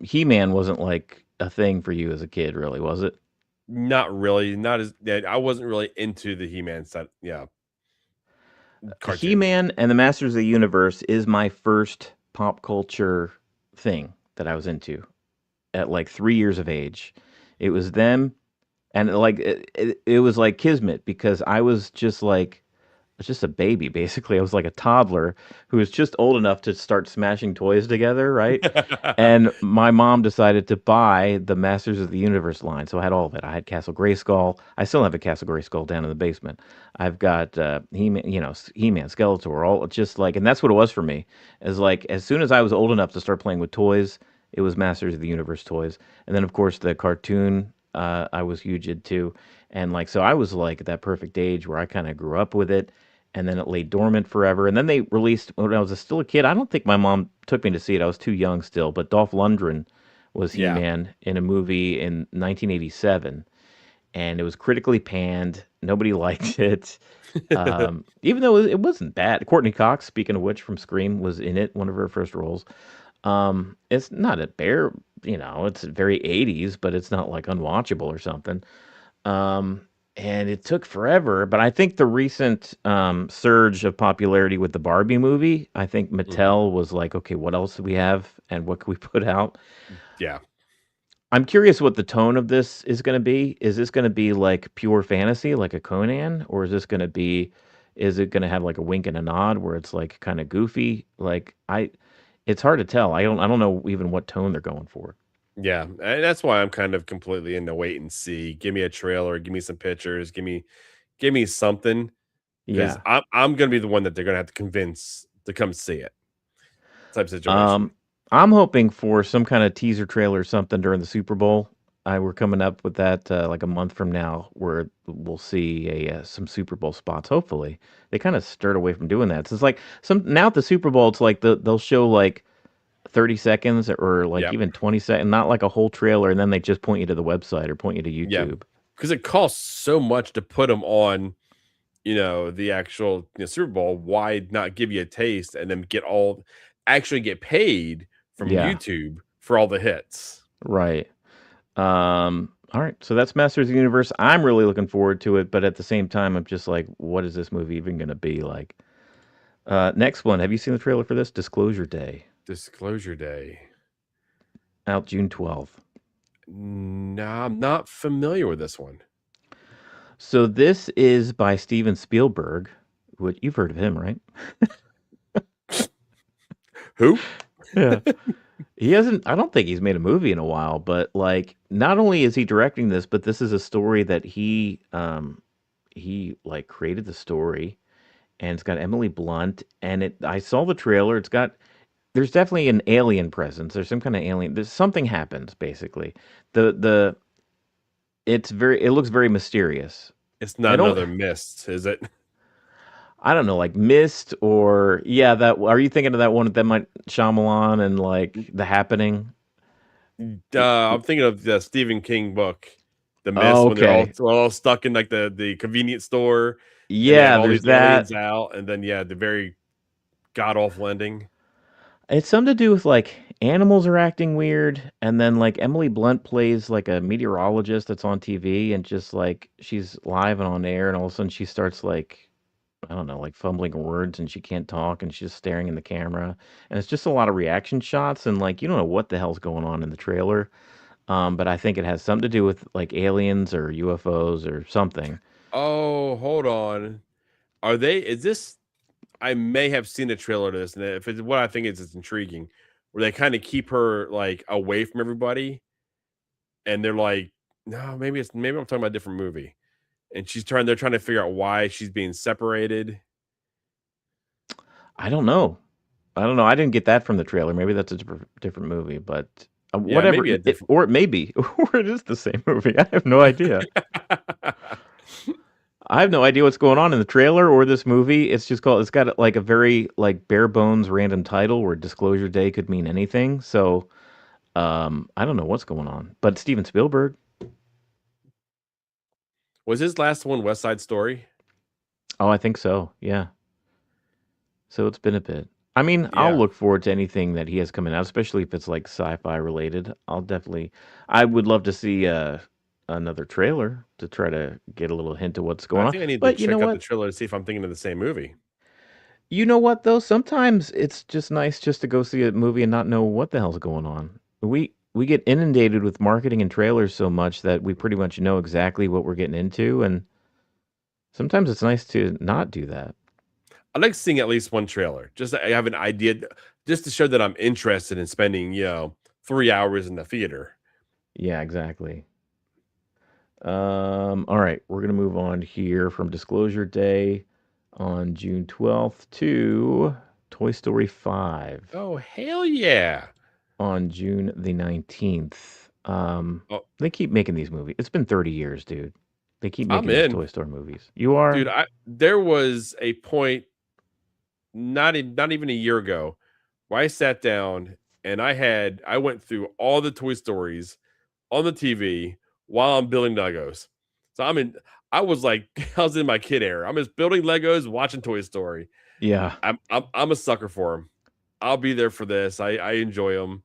He-Man wasn't like a thing for you as a kid, really, was it? Not really, not as yeah, I wasn't really into the He-Man set, yeah, cartoon. He-Man and the Masters of the Universe is my first pop culture thing that I was into at like 3 years of age. It was them, and like it was like kismet because I was just like was just a baby, basically. I was like a toddler who was just old enough to start smashing toys together, right? And my mom decided to buy the Masters of the Universe line, so I had all of it. I had Castle Grayskull. I still have a Castle Grayskull down in the basement. I've got He-Man, He-Man, Skeletor, all just like, and that's what it was for me. As like as soon as I was old enough to start playing with toys, it was Masters of the Universe toys, and then of course the cartoon I was huge into, and like so I was like at that perfect age where I kind of grew up with it, and then it lay dormant forever. And then they released when I was still a kid. I don't think my mom took me to see it. I was too young still. But Dolph Lundgren was He Yeah. Man in a movie in 1987, and it was critically panned. Nobody liked it, even though it wasn't bad. Courtney Cox, speaking of which, from Scream, was in it, one of her first roles. It's not a bear, it's very 80s, but it's not like unwatchable or something. Um, and it took forever, but I think the recent surge of popularity with the Barbie movie, I think Mhm. Mattel was like, okay, what else do we have and what can we put out? Yeah. I'm curious what the tone of this is going to be. Is this going to be like pure fantasy, like a Conan, or is it going to have like a wink and a nod where it's like kind of goofy? It's hard to tell. I don't know even what tone they're going for. Yeah, and that's why I'm kind of completely in the wait and see. Give me a trailer, give me some pictures, give me something, because Yeah. I'm gonna be the one that they're gonna have to convince to come see it type situation. Um, I'm hoping for some kind of teaser trailer or something during the Super Bowl. We're coming up with that like a month from now, where we'll see some Super Bowl spots. Hopefully, they kind of stirred away from doing that. So it's like some now at the Super Bowl, it's like they'll show like 30 seconds or like Yep. even 20 seconds, not like a whole trailer, and then they just point you to the website or point you to Yeah, YouTube. because it costs so much to put them on, the actual, Super Bowl. Why not give you a taste and then actually get paid from Yeah, YouTube for all the hits? right. All right, so that's Masters of the Universe. I'm really looking forward to it, but at the same time, I'm just like, what is this movie even going to be like? Next one. Have you seen the trailer for this? Disclosure Day, Disclosure Day. out June 12th. No, I'm not familiar with this one. So this is by Steven Spielberg. What you've heard of him, right? Who? Yeah. He hasn't. I don't think he's made a movie in a while. But like, not only is he directing this, but this is a story that he like created the story, and it's got Emily Blunt. And it. I saw the trailer. It's got. There's definitely an alien presence. There's some kind of alien. There's something happens basically. The it's very. It looks very mysterious. It's I not don't. another Mist, is it? I don't know, like Mist or yeah, that are you thinking of that one that might Shyamalan and like The Happening? I'm thinking of the Stephen King book, The Mist when Okay. they're all stuck in like the convenience store, and they have Yeah, all there's these that. aliens out, and then yeah, the very god awful ending. It's something to do with like animals are acting weird, and then like Emily Blunt plays like a meteorologist that's on TV, and just like she's live and on air, and all of a sudden she starts like I don't know, like fumbling words, and she can't talk, and she's just staring in the camera, and it's just a lot of reaction shots, and like you don't know what the hell's going on in the trailer, but I think it has something to do with like aliens or UFOs or something. Oh, hold on. Are they? Is this? I may have seen a trailer to this, and if it's what I think is, it's intriguing, where they kind of keep her like away from everybody, and they're like, no, maybe I'm talking about a different movie, and they're trying to figure out why she's being separated. I don't know. I don't know. I didn't get that from the trailer. Maybe that's a different movie, but Yeah, whatever. maybe a different. Or it may be, or it is the same movie. I have no idea. I have no idea what's going on in the trailer or this movie. It's just called. It's got like a very like bare bones random title where Disclosure Day could mean anything. So I don't know what's going on. But Steven Spielberg. Was his last one West Side Story? Oh, I think so. Yeah. So it's been a bit. I mean, I'll Yeah, look forward to anything that he has coming out, especially if it's like sci-fi related. I'll definitely. I would love to see another trailer to try to get a little hint of what's going I on. think I need to But you know check out the what? trailer to see if I'm thinking of the same movie. You know what though? Sometimes it's just nice just to go see a movie and not know what the hell's going on. We get inundated with marketing and trailers so much that we pretty much know exactly what we're getting into, and sometimes it's nice to not do that. I like seeing at least one trailer, just so I have an idea, just to show that I'm interested in spending, 3 hours in the theater. Yeah, exactly. All right, we're gonna move on here from Disclosure Day on June 12th to Toy Story 5 Oh, hell yeah. on June the 19th. Oh, They keep making these movies. It's been 30 years, dude. They keep I'm making these in. Toy Story movies. You Dude, are? I there was a point not even a year ago where I sat down and I went through all the Toy Stories on the TV while I'm building Legos. So I was like I was in my kid era. I'm just building Legos, watching Toy Story. Yeah. I'm a sucker for them. I'll be there for this. I enjoy them.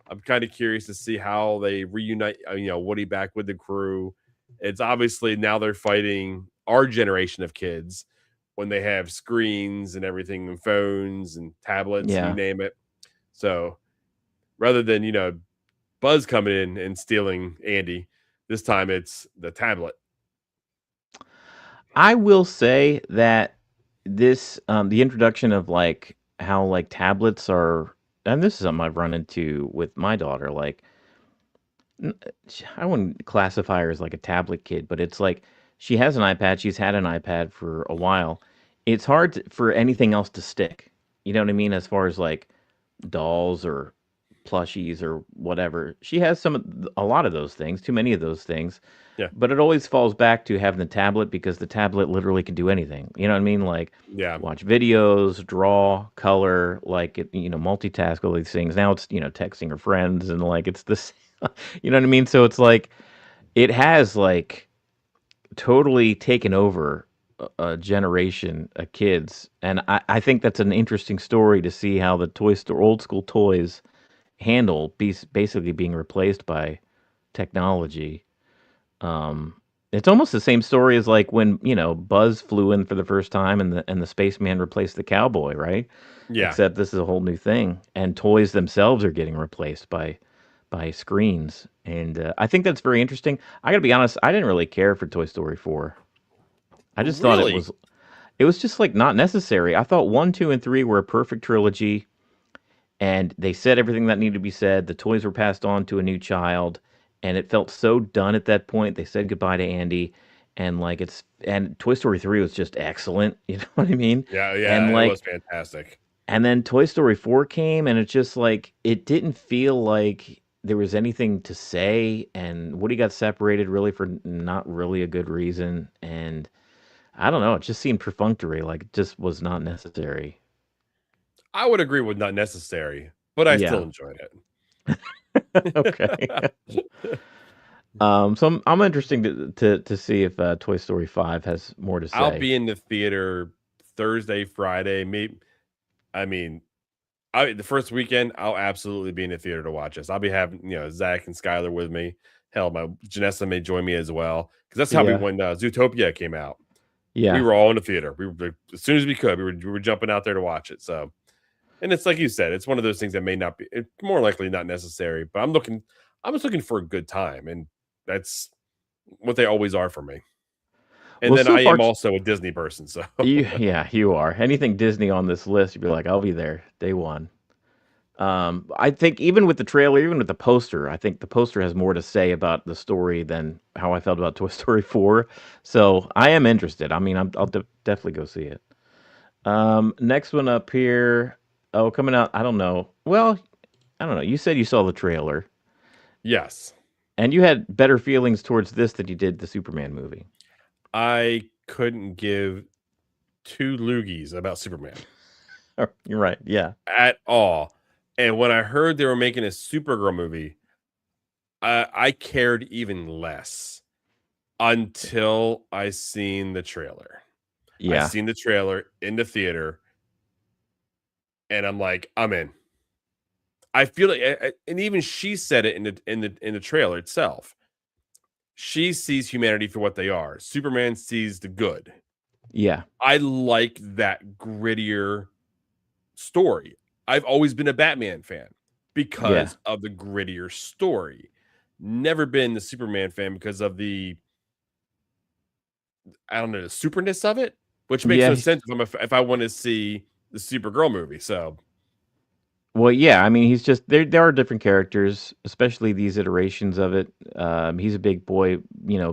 I'm kind of curious to see how they reunite. Woody back with the crew. It's obviously now they're fighting our generation of kids when they have screens and everything, and phones and tablets, and you Yeah. name it. So rather than Buzz coming in and stealing Andy, this time it's the tablet. I will say that this the introduction of like how like tablets are, and this is something I've run into with my daughter, like N I wouldn't classify her as like a tablet kid, but it's like she has an iPad, she's had an iPad for a while. It's hard for anything else to stick. You know what I mean? As far as like dolls or plushies or whatever. She has a lot of those things, too many of those things, Yeah, but it always falls back to having the tablet because the tablet literally can do anything. You know what I mean? Like yeah. watch videos, draw, color, like multitask all these things. Now it's, texting her friends and like it's this you know what I mean? So it's like it has like totally taken over a generation of kids, and I think that's an interesting story to see how the toy store, old school toys, handle basically being replaced by technology. Um, it's almost the same story as like when Buzz flew in for the first time, and the spaceman replaced the cowboy, right? Yeah. Except this is a whole new thing, and toys themselves are getting replaced by screens, and I think that's very interesting. I got to be honest, I didn't really care for Toy Story 4. I just thought Really? it was just like not necessary. I thought 1, 2, and 3 were a perfect trilogy, and they said everything that needed to be said. The toys were passed on to a new child, and it felt so done at that point. They said goodbye to Andy, and like and Toy Story 3 was just excellent. You know what I mean? Yeah, And yeah, it was like fantastic. and then Toy Story 4 came, and it's just like it didn't feel like there was anything to say, and Woody got separated really for not really a good reason, and I don't know, it just seemed perfunctory, like it just was not necessary. I would agree with not necessary, but I still Yeah. enjoyed Okay. it. So I'm interested to see if Toy Story 5 has more to I'll say. be in the theater Thursday, Friday. Maybe I mean, the first weekend I'll absolutely be in the theater to watch this. I'll be having Zach and Skylar with me. Hell, my Janessa may join me as well because that's how we Yeah, when Zootopia came out. We yeah. were all in the theater. We were like, as soon as we could. We were jumping out there to watch it. So, and it's like you said, it's one of those things that may not be, it's more likely not necessary. But I'm just looking for a good time, and that's what they always are for me. And Well, then so I far, am also a Disney person, so yeah, you are. Anything Disney on this list, you'd be like, I'll be there day one. I think even with the trailer, even with the poster, I think the poster has more to say about the story than how I felt about Toy Story 4. So I am interested. I mean, I'll definitely go see it. Next one up here. Oh, coming out. I don't know. Well, I don't know. You said you saw the trailer, yes, and you had better feelings towards this than you did the Superman movie. I couldn't give two loogies about Superman You're right. Yeah. at all. And when I heard they were making a Supergirl movie, I cared even less until I seen the trailer. I Yeah. seen the trailer in the theater, and I'm like, I'm in. I feel like, and even she said it in the trailer itself. She sees humanity for what they are. Superman sees the good. Yeah. I like that grittier story. I've always been a Batman fan Yeah. because of the grittier story. Never been the Superman fan because of the I don't know the superness of it, which makes Yeah. no sense if I want to see the Supergirl movie. So Well, yeah, I mean, he's just there are different characters, especially these iterations of it. He's a big boy,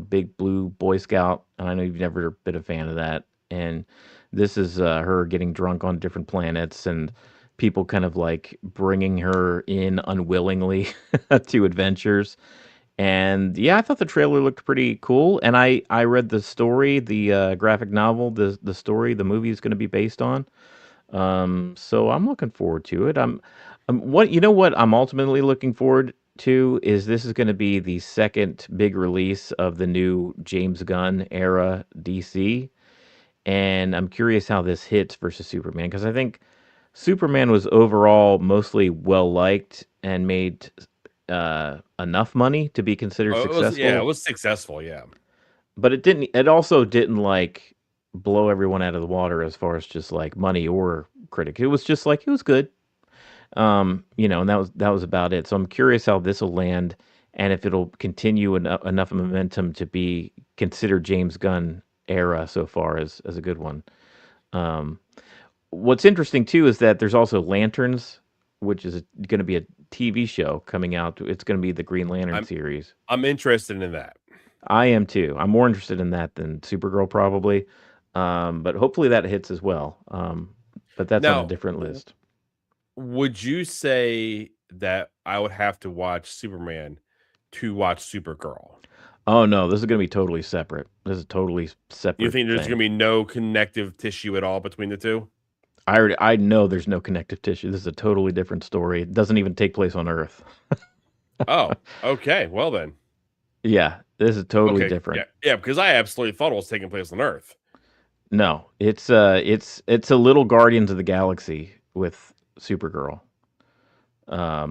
big blue Boy Scout, and I know you've never been a fan of that. And this is her getting drunk on different planets and people kind of like bringing her in unwillingly to adventures. And yeah, I thought the trailer looked pretty cool. And I read the story, the graphic novel, the story the movie is going to be based on. So I'm looking forward to it. What I'm ultimately looking forward to is this is going to be the second big release of the new James Gunn era DC, and I'm curious how this hits versus Superman because I think Superman was overall mostly well liked and made enough money to be considered it was yeah, it successful, was successful. Yeah. but it didn't. It also didn't like blow everyone out of the water as far as just like money or critic. It was just like it was good. And that was about it. So I'm curious how this will land, and if it'll continue enough momentum to be considered James Gunn era so far as a good one. Um, what's interesting too is that there's also Lanterns, which is going to be a TV show coming out. It's going to be the Green Lantern I'm series. I'm interested in that. I am too. I'm more interested in that than Supergirl probably, but hopefully that hits as well. But that's on a Now, different list. would you say that I would have to watch Superman to watch Supergirl? Oh no, this is going to be totally separate. This is a totally You separate think there's thing. going to be no connective tissue at all between the two? I know there's no connective tissue. This is a totally different story. It doesn't even take place on Earth. Oh, okay. Well then. Yeah, this is totally Okay. Yeah. different. Yeah, because I absolutely thought it was taking place on Earth. No, it's a little Guardians of the Galaxy with Supergirl.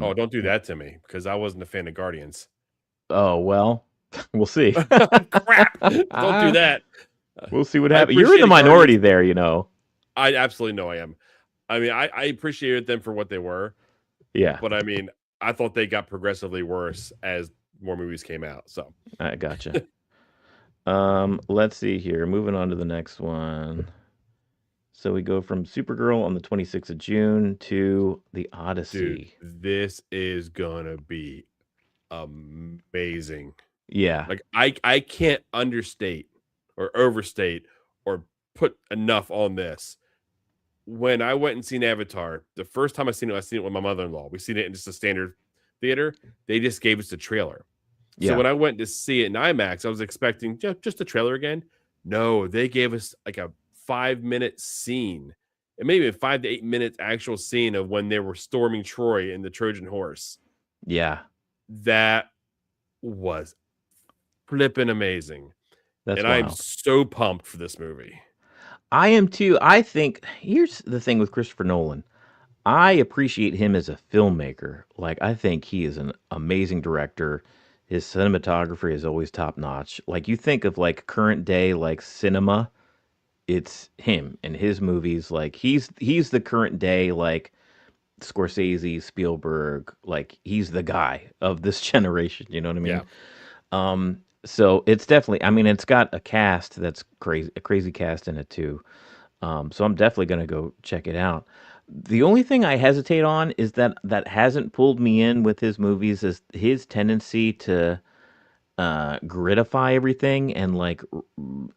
Oh, Um, don't do that to me because I wasn't a fan of Guardians. oh well, we'll see. Crap. Don't do that. Uh, We'll see what I happens. You're in the appreciated minority Guardians. there. I absolutely know I am. I mean, I appreciated them for what they were, Yeah, but I mean, I thought they got progressively worse as more movies came out. So, I gotcha. Let's see here. Moving on to the next one. So we go from Supergirl on the 26th of June to The dude, Odyssey. this is gonna be amazing. Yeah, Like I can't understate or overstate or put enough on this. When I went and seen Avatar, the first time I seen it with my mother-in-law. We seen it in just a standard theater. They just gave us the trailer. So yeah, when I went to see it in IMAX, I was expecting just a trailer again. No, they gave us like a 5-minute scene, and maybe a 5 to 8 minutes actual scene of when they were storming Troy in the Trojan horse. yeah. That was flippin' amazing, That's and I am wild. so pumped for this movie. I am too. I think here's the thing with Christopher Nolan. I appreciate him as a filmmaker. Like I think he is an amazing director. His cinematography is always top notch. Like you think of like current day like cinema, it's him and his movies. Like he's the current day like Scorsese, Spielberg. Like he's the guy of this generation. You know what I Yeah. mean? So it's definitely. I mean, it's got a cast that's crazy, a crazy cast in it too. So I'm definitely gonna go check it out. The only thing I hesitate on is that hasn't pulled me in with his movies is his tendency to grittify everything and like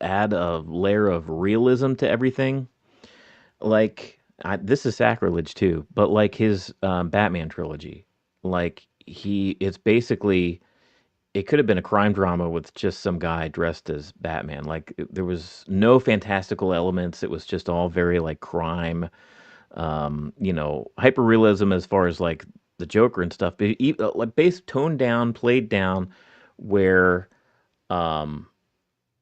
add a layer of realism to everything. Like this is sacrilege too, but like his Batman trilogy, like it's basically it could have been a crime drama with just some guy dressed as Batman. Like there was no fantastical elements. It was just all very like crime, hyper realism as far as like the Joker and stuff. But like based toned down, played down, where um,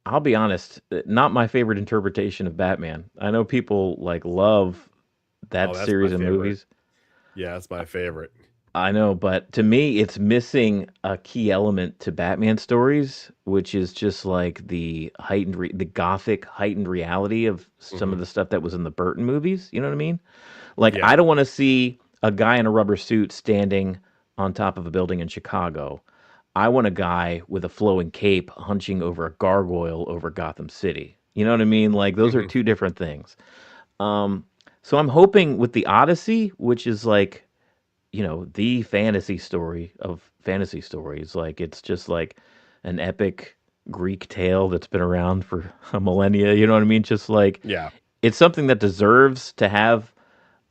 I'll be honest, not my favorite interpretation of Batman. I know people like love that Oh, that's my series of favorite. movies. Yeah, that's my favorite. I know, but to me, it's missing a key element to Batman stories, which is just like the the gothic heightened reality of some of Mhm. the stuff that was in the Burton movies. You know what I mean? Like, Yeah. I don't want to see a guy in a rubber suit standing on top of a building in Chicago. I want a guy with a flowing cape hunching over a gargoyle over Gotham City. You know what I mean? Like, those are Mhm. two different things. Um, so I'm hoping with the Odyssey, which is like the fantasy story of fantasy stories. Like it's just like an epic Greek tale that's been around for a millennia. You know what I mean? Just like Yeah. it's something that deserves to have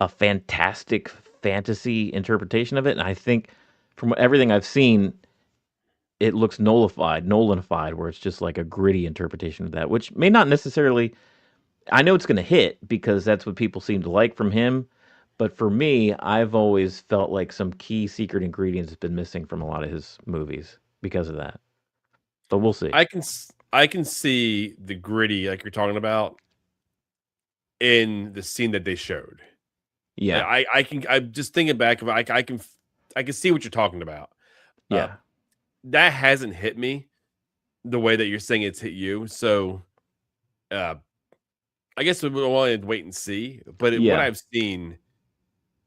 a fantastic fantasy interpretation of it. And I think from everything I've seen, it looks nollified, where it's just like a gritty interpretation of that, which may not necessarily I know it's going to hit because that's what people seem to like from him. But for me, I've always felt like some key secret ingredients has been missing from a lot of his movies because of that. But we'll see. I can see the gritty like you're talking about in the scene that they showed. Yeah. I'm just thinking back of I can see what you're talking about. Uh, Yeah. that hasn't hit me the way that you're saying it's hit you. So uh, I guess we will want to wait and see. But what Yeah. I've seen,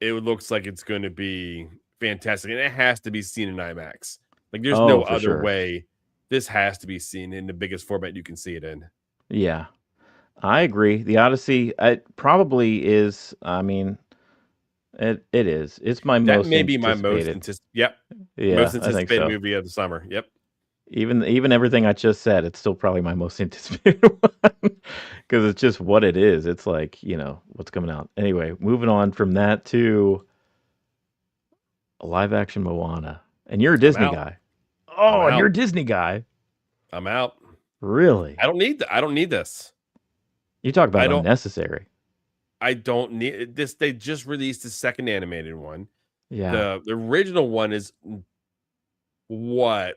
it looks like it's going to be fantastic, and it has to be seen in IMAX. Like there's Oh, no for other sure. way. This has to be seen in the biggest format you can see it in. Yeah. I agree. The Odyssey, it probably is. I mean, it is. It's my That most may be my most anticipated. Yep, most Yeah, I think anticipated so. movie of the summer. Yep. Even everything I just said, it's still probably my most anticipated one because it's just what it is. It's like what's coming out. Anyway, moving on from that to a live action Moana, and you're a I'm Disney out. guy. I'm Oh, and you're out. a Disney guy. I'm out. Really? I don't need this. You talk I about don't unnecessary. I don't need this. They just released the second animated one. Yeah. The original one is what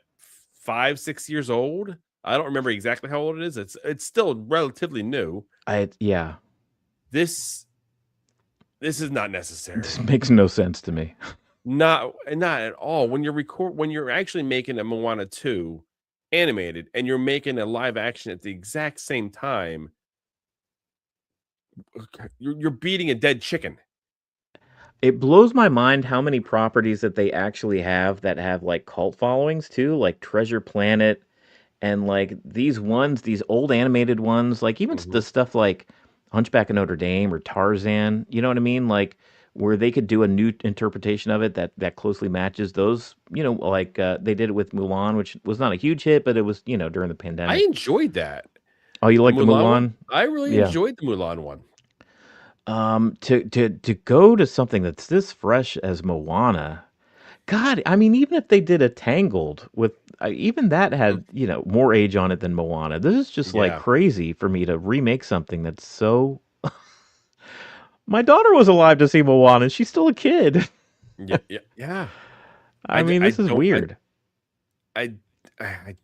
5, 6 years old. I don't remember exactly how old it is. It's still relatively new. Yeah. This this is not This necessary. makes no sense to me. Not at all. When you're actually making a Moana 2 animated and you're making a live action at the exact same time, you're beating a dead chicken. It blows my mind how many properties that they actually have that have like cult followings too, like Treasure Planet and like these old animated ones, like even the Mhm. stuff like Hunchback of Notre Dame or Tarzan, you know what I mean? Like where they could do a new interpretation of it that closely matches those, like they did it with Mulan, which was not a huge hit, but it was, during the I pandemic. enjoyed that. Oh, you The like the Mulan one? Mulan? I really Yeah. enjoyed the Mulan one. To go to something that's this fresh as Moana, God, I mean, even if they did a Tangled with, even that Mm, had, more age on it than Moana. This is just like yeah. crazy for me to remake something that's so. My daughter was alive to see Moana. She's still a kid. Yeah, yeah, yeah. I mean, I this is don't weird. I I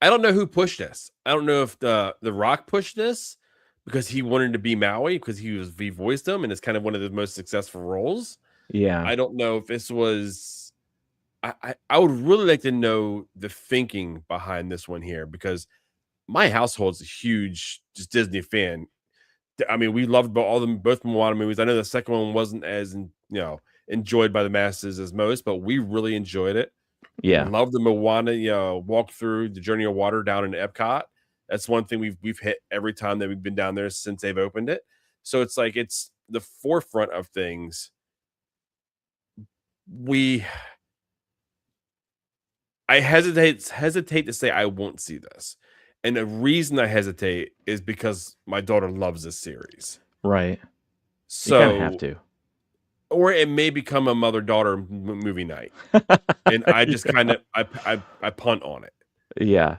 I don't know who pushed this. I don't know if the Rock pushed this because he wanted to be Maui because he voiced him and it's kind of one of the most successful roles. Yeah. I don't know if this was. I would really like to know the thinking behind this one here because my household's a huge just Disney fan. I mean, we loved all them both Moana movies. I know the second one wasn't as enjoyed by the masses as most, but we really enjoyed it. Yeah. Love the Moana, walk through the Journey of Water down in Epcot. That's one thing we've hit every time that we've been down there since they've opened it. So it's like it's the forefront of things. We I hesitate to say I won't see this. And the reason I hesitate is because my daughter loves this series. Right. You kind of have So to. or it may become a mother-daughter movie night. And I just kind Yeah. of I punt on it. Yeah.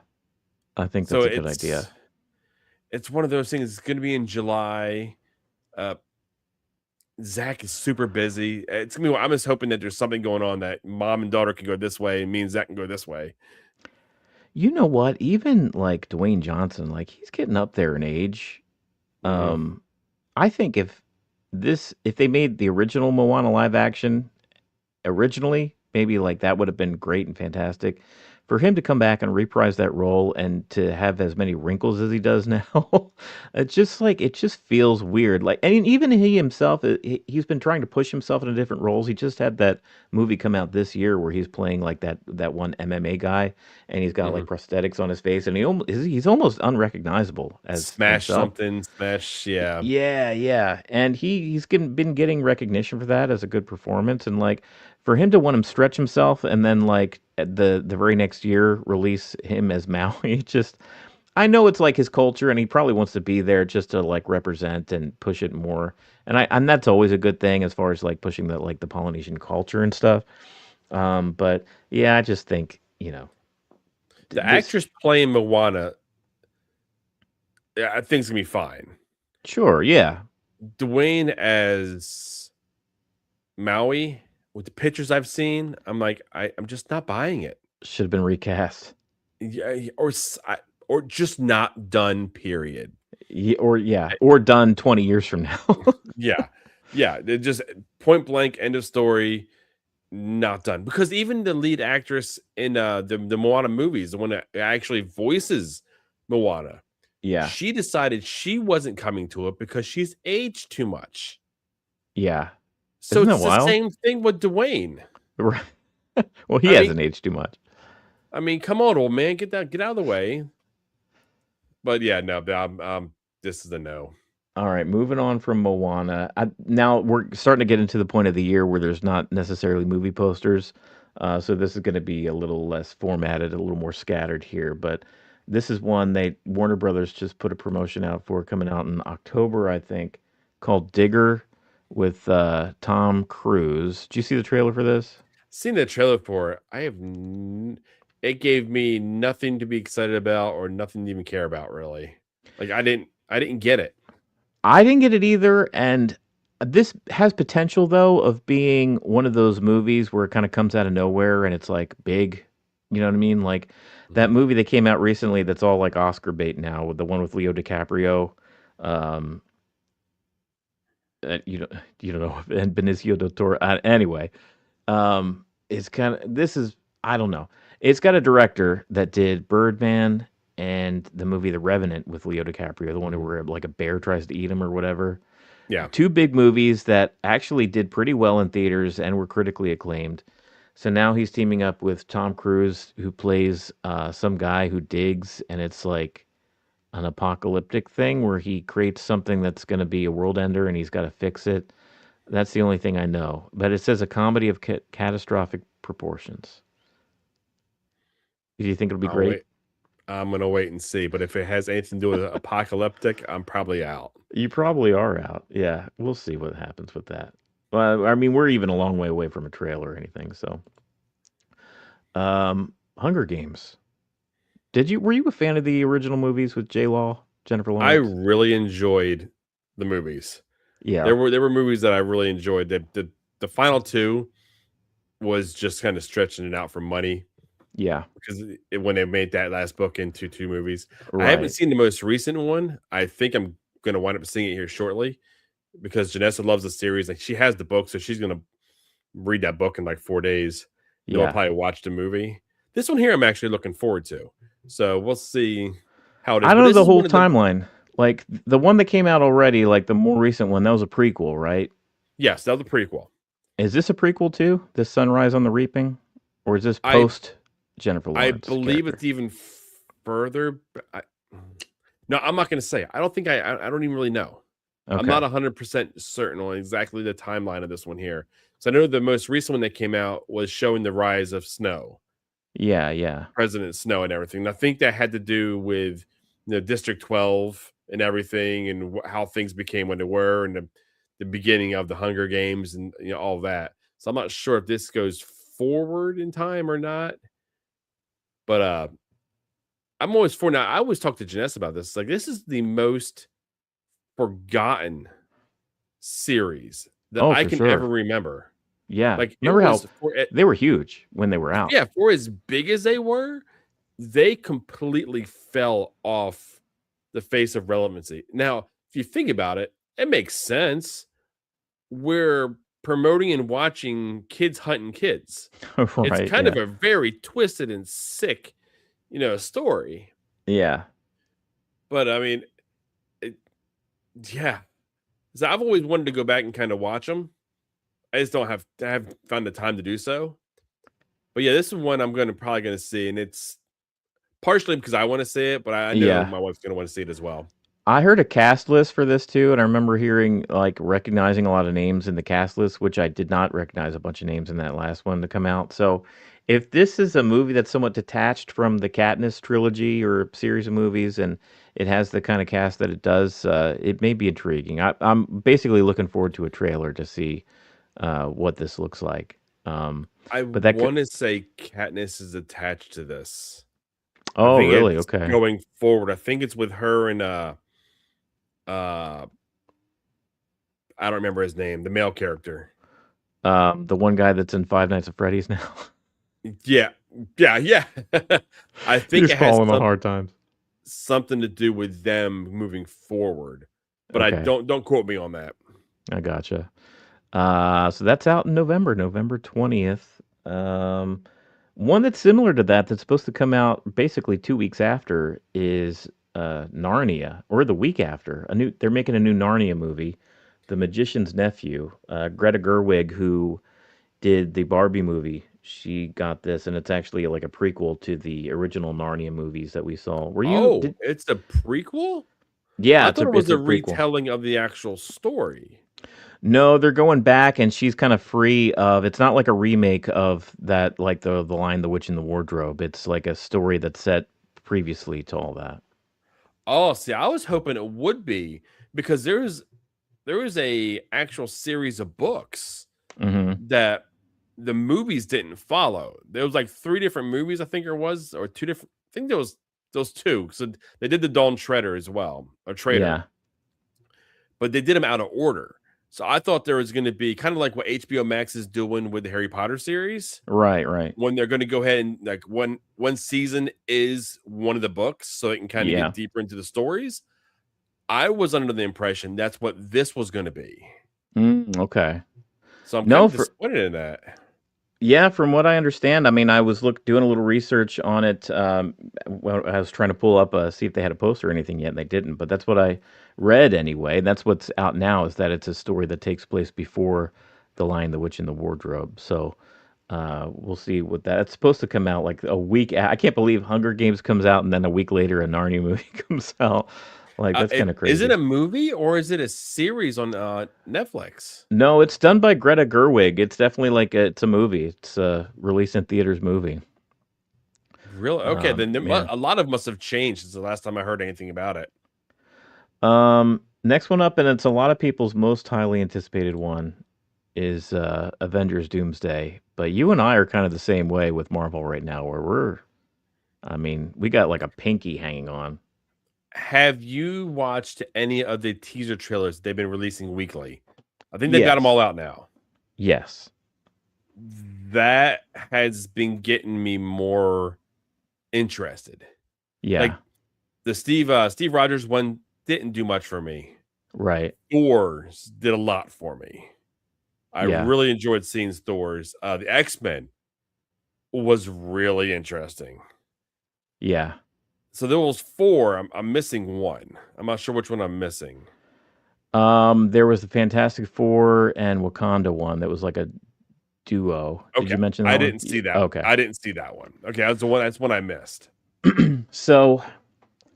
I think So that's a good idea. it's one of those things. It's going to be in July. Uh, Zach is super busy. It's gonna be. I'm just hoping that there's something going on that mom and daughter can go this way, and me and Zach can go this way. You know what? Even like Dwayne Johnson, like he's getting up there in age. Hmm. Um, I think if they made the original Moana live action originally, maybe like that would have been great and fantastic. For him to come back and reprise that role and to have as many wrinkles as he does now, it's just like it just feels weird. Like, and even he himself, he's been trying to push himself into different roles. He just had that movie come out this year where he's playing like that one MMA guy, and he's got Hmm. like prosthetics on his face, and he's almost unrecognizable as Smash himself. something, smash. Yeah, Yeah, yeah, and been getting recognition for that as a good performance, and like for him to want him stretch himself, and then like at the very next year release him as Maui, just I know it's like his culture, and he probably wants to be there just to like represent and push it more, and that's always a good thing as far as like pushing the Polynesian culture and stuff. But yeah, I just think the this actress playing Moana, yeah, I think it's gonna be fine. sure, yeah, Dwayne as Maui with the pictures I've seen, I'm like I'm just not buying it. should have been recast. Yeah, or just not done. Period. Or yeah, or done 20 years from now. Yeah, yeah. They just point blank, end of story. Not done because even the lead actress in the Moana movies, the one that actually voices Moana, Yeah. she decided she wasn't coming to it because she's aged too much. Yeah. So Isn't that it's the wild? same thing with Dwayne. Right. Well, he I mean, hasn't aged too much. come on, old man, get out of the way. But yeah, no, this is a no. All right, moving on from Moana. Now we're starting to get into the point of the year where there's not necessarily movie posters. So this is going to be a little less formatted, a little more scattered here. But this is one they Warner Brothers just put a promotion out for coming out in October, I think, called Digger with Tom Cruise. Did you see the trailer for this? Seen the trailer for it. It gave me nothing to be excited about or nothing to even care about really. Like I didn't get it. I didn't get it either, and this has potential though of being one of those movies where it kind of comes out of nowhere and it's like big. You know what I mean? Like that Mhm. movie that came out recently that's all like Oscar bait now, with the one with Leo DiCaprio. Um, you don't you don't know and Benicio del Toro. Anyway, it's kind of this is I don't know. It's got a director that did Birdman and the movie The Revenant with Leo DiCaprio, the one Mhm. where like a bear tries to eat him or whatever. Yeah. Two big movies that actually did pretty well in theaters and were critically acclaimed. So now he's teaming up with Tom Cruise, who plays some guy who digs, and it's like an apocalyptic thing where he creates something that's going to be a world ender and he's got to fix it. That's the only thing I know. But it says a comedy of catastrophic proportions. Do you think it'll be I'll great? wait. I'm gonna wait and see. But if it has anything to do with apocalyptic, I'm probably out. You probably are out. Yeah, we'll see what happens with that. Well, I mean, we're even a long way away from a trailer or anything, so. Hunger Games. Were you a fan of the original movies with J Law, Jennifer I Lawrence? really enjoyed the movies. Yeah. There were movies that I really enjoyed. The final two was just kind of stretching it out for money. Yeah. because when they made that last book into 2 movies. I haven't Right. seen the most recent one. I think I'm gonna wind up seeing it here shortly because Janessa loves the series. Like, she has the book, so she's gonna read that book in, like, 4 days. Then we'll Yeah. probably watch the movie. This one here, I'm actually looking forward to. So we'll see how it is. I But don't know this the is whole one of the timeline. Like the one that came out already, like the more recent one, that was a prequel, right? yes, that was a prequel. Is this a prequel too? This Sunrise on the Reaping, or is this I post Jennifer I Lawrence believe character? it's even further, but no, I'm not gonna say. I don't think I don't even really know. I'm Okay. not 100% certain on exactly the timeline of this one here. So I know the most recent one that came out was showing the rise of Snow, Yeah. Yeah. President Snow, and everything. And I think that had to do with District 12 and everything, and how things became when they were, and the beginning of the Hunger Games, and all that. So I'm not sure if this goes forward in time or not, but I'm always for now. I always talk to Janessa about this. Like, this is the most forgotten series that Oh, I for can ever sure. remember. Yeah. Like, it Remember how was for it, they were huge when they were out? yeah, for as big as they were, they completely fell off the face of relevancy. Now, if you think about it, it makes sense. We're promoting and watching kids hunting kids. It's Right. kind of Yeah. a very twisted and sick, story. Yeah. But I mean, it, yeah. So I've always wanted to go back and kind of watch them. I just don't have I haven't found the time to do so. But yeah, this is one I'm probably gonna see, and it's partially because I want to see it, but I know Yeah. my wife's gonna want to see it as well. I heard a cast list for this too, and I remember hearing like recognizing a lot of names in the cast list, which I did not recognize a bunch of names in that last one to come out. So, if this is a movie that's somewhat detached from the Katniss trilogy or series of movies, and it has the kind of cast that it does, it may be intriguing. I'm basically looking forward to a trailer to see what this looks like. Um, I but that could. want to say Katniss is attached to this. I Oh, think really? it's Okay. going forward. I think it's with her and uh I don't remember his name, the male character. The one guy that's in Five Nights at Freddy's now. Yeah. Yeah, yeah. I You think just it has follow him on hard times. something to do with them moving forward. But I Okay, don't quote me on that. I gotcha. So that's out in November, November 20th. One that's similar to that that's supposed to come out basically 2 weeks after is Narnia, or the week after. They're making a new Narnia movie, The Magician's Nephew. Greta Gerwig, who did the Barbie movie, she got this, and it's actually like a prequel to the original Narnia movies that we saw. Were you Oh, did? it's a prequel? Yeah, I it's thought a it was it's a a prequel. retelling of the actual story. No, they're going back, and she's kind of free of. It's not like a remake of that, like the Lion, the Witch, and the Wardrobe. It's like a story that's set previously to all that. Oh, see, I was hoping it would be because there was a actual series of books Hmm. that the movies didn't follow. There was like 3 different movies, I think there was, or 2 different. I think there was those 2. So they did the Dawn Treader as well, or Trader, Yeah. but they did them out of order. So I thought there was going to be kind of like what HBO Max is doing with the Harry Potter series, Right. Right. when they're going to go ahead and like one season is one of the books, so it can kind of get Yeah. deeper into the stories. I was under the impression that's what this was going to be. Okay. So I'm kind No, of for disappointed in that. yeah, from what I understand, I mean, I was doing a little research on it. Well, I was trying to pull up see if they had a poster or anything yet, and they didn't. But that's what I read anyway. That's what's out now is that it's a story that takes place before the Lion, the Witch, and the Wardrobe. So we'll see what that. It's supposed to come out like a week. I can't believe Hunger Games comes out, and then a week later a Narnia movie comes out. Like that's kind of Is it crazy. a movie or is it a series on Netflix? No, it's done by Greta Gerwig. It's definitely like it's a movie. It's a release in theaters movie. Really? Okay, then Yeah. a lot of must have changed since the last time I heard anything about it. Next one up, and it's a lot of people's most highly anticipated one, is Avengers Doomsday. But you and I are kind of the same way with Marvel right now, where I mean, we got like a pinky hanging on. Have you watched any of the teaser trailers they've been releasing weekly? I think they've got them Yes. all out now. Yes. that has been getting me more interested. Like Yeah. the Steve Rogers one didn't do much for me. Right. Thor's did a lot for me. I Yeah. really enjoyed seeing Thor's. The X-Men was really interesting. Yeah. So there was four. I'm missing one. I'm not sure which one I'm missing. There was the Fantastic Four and Wakanda one that was like a duo. Did Okay, you mention that I one? didn't see that. Okay. I didn't see that one. Okay, that's the one. That's one I missed. So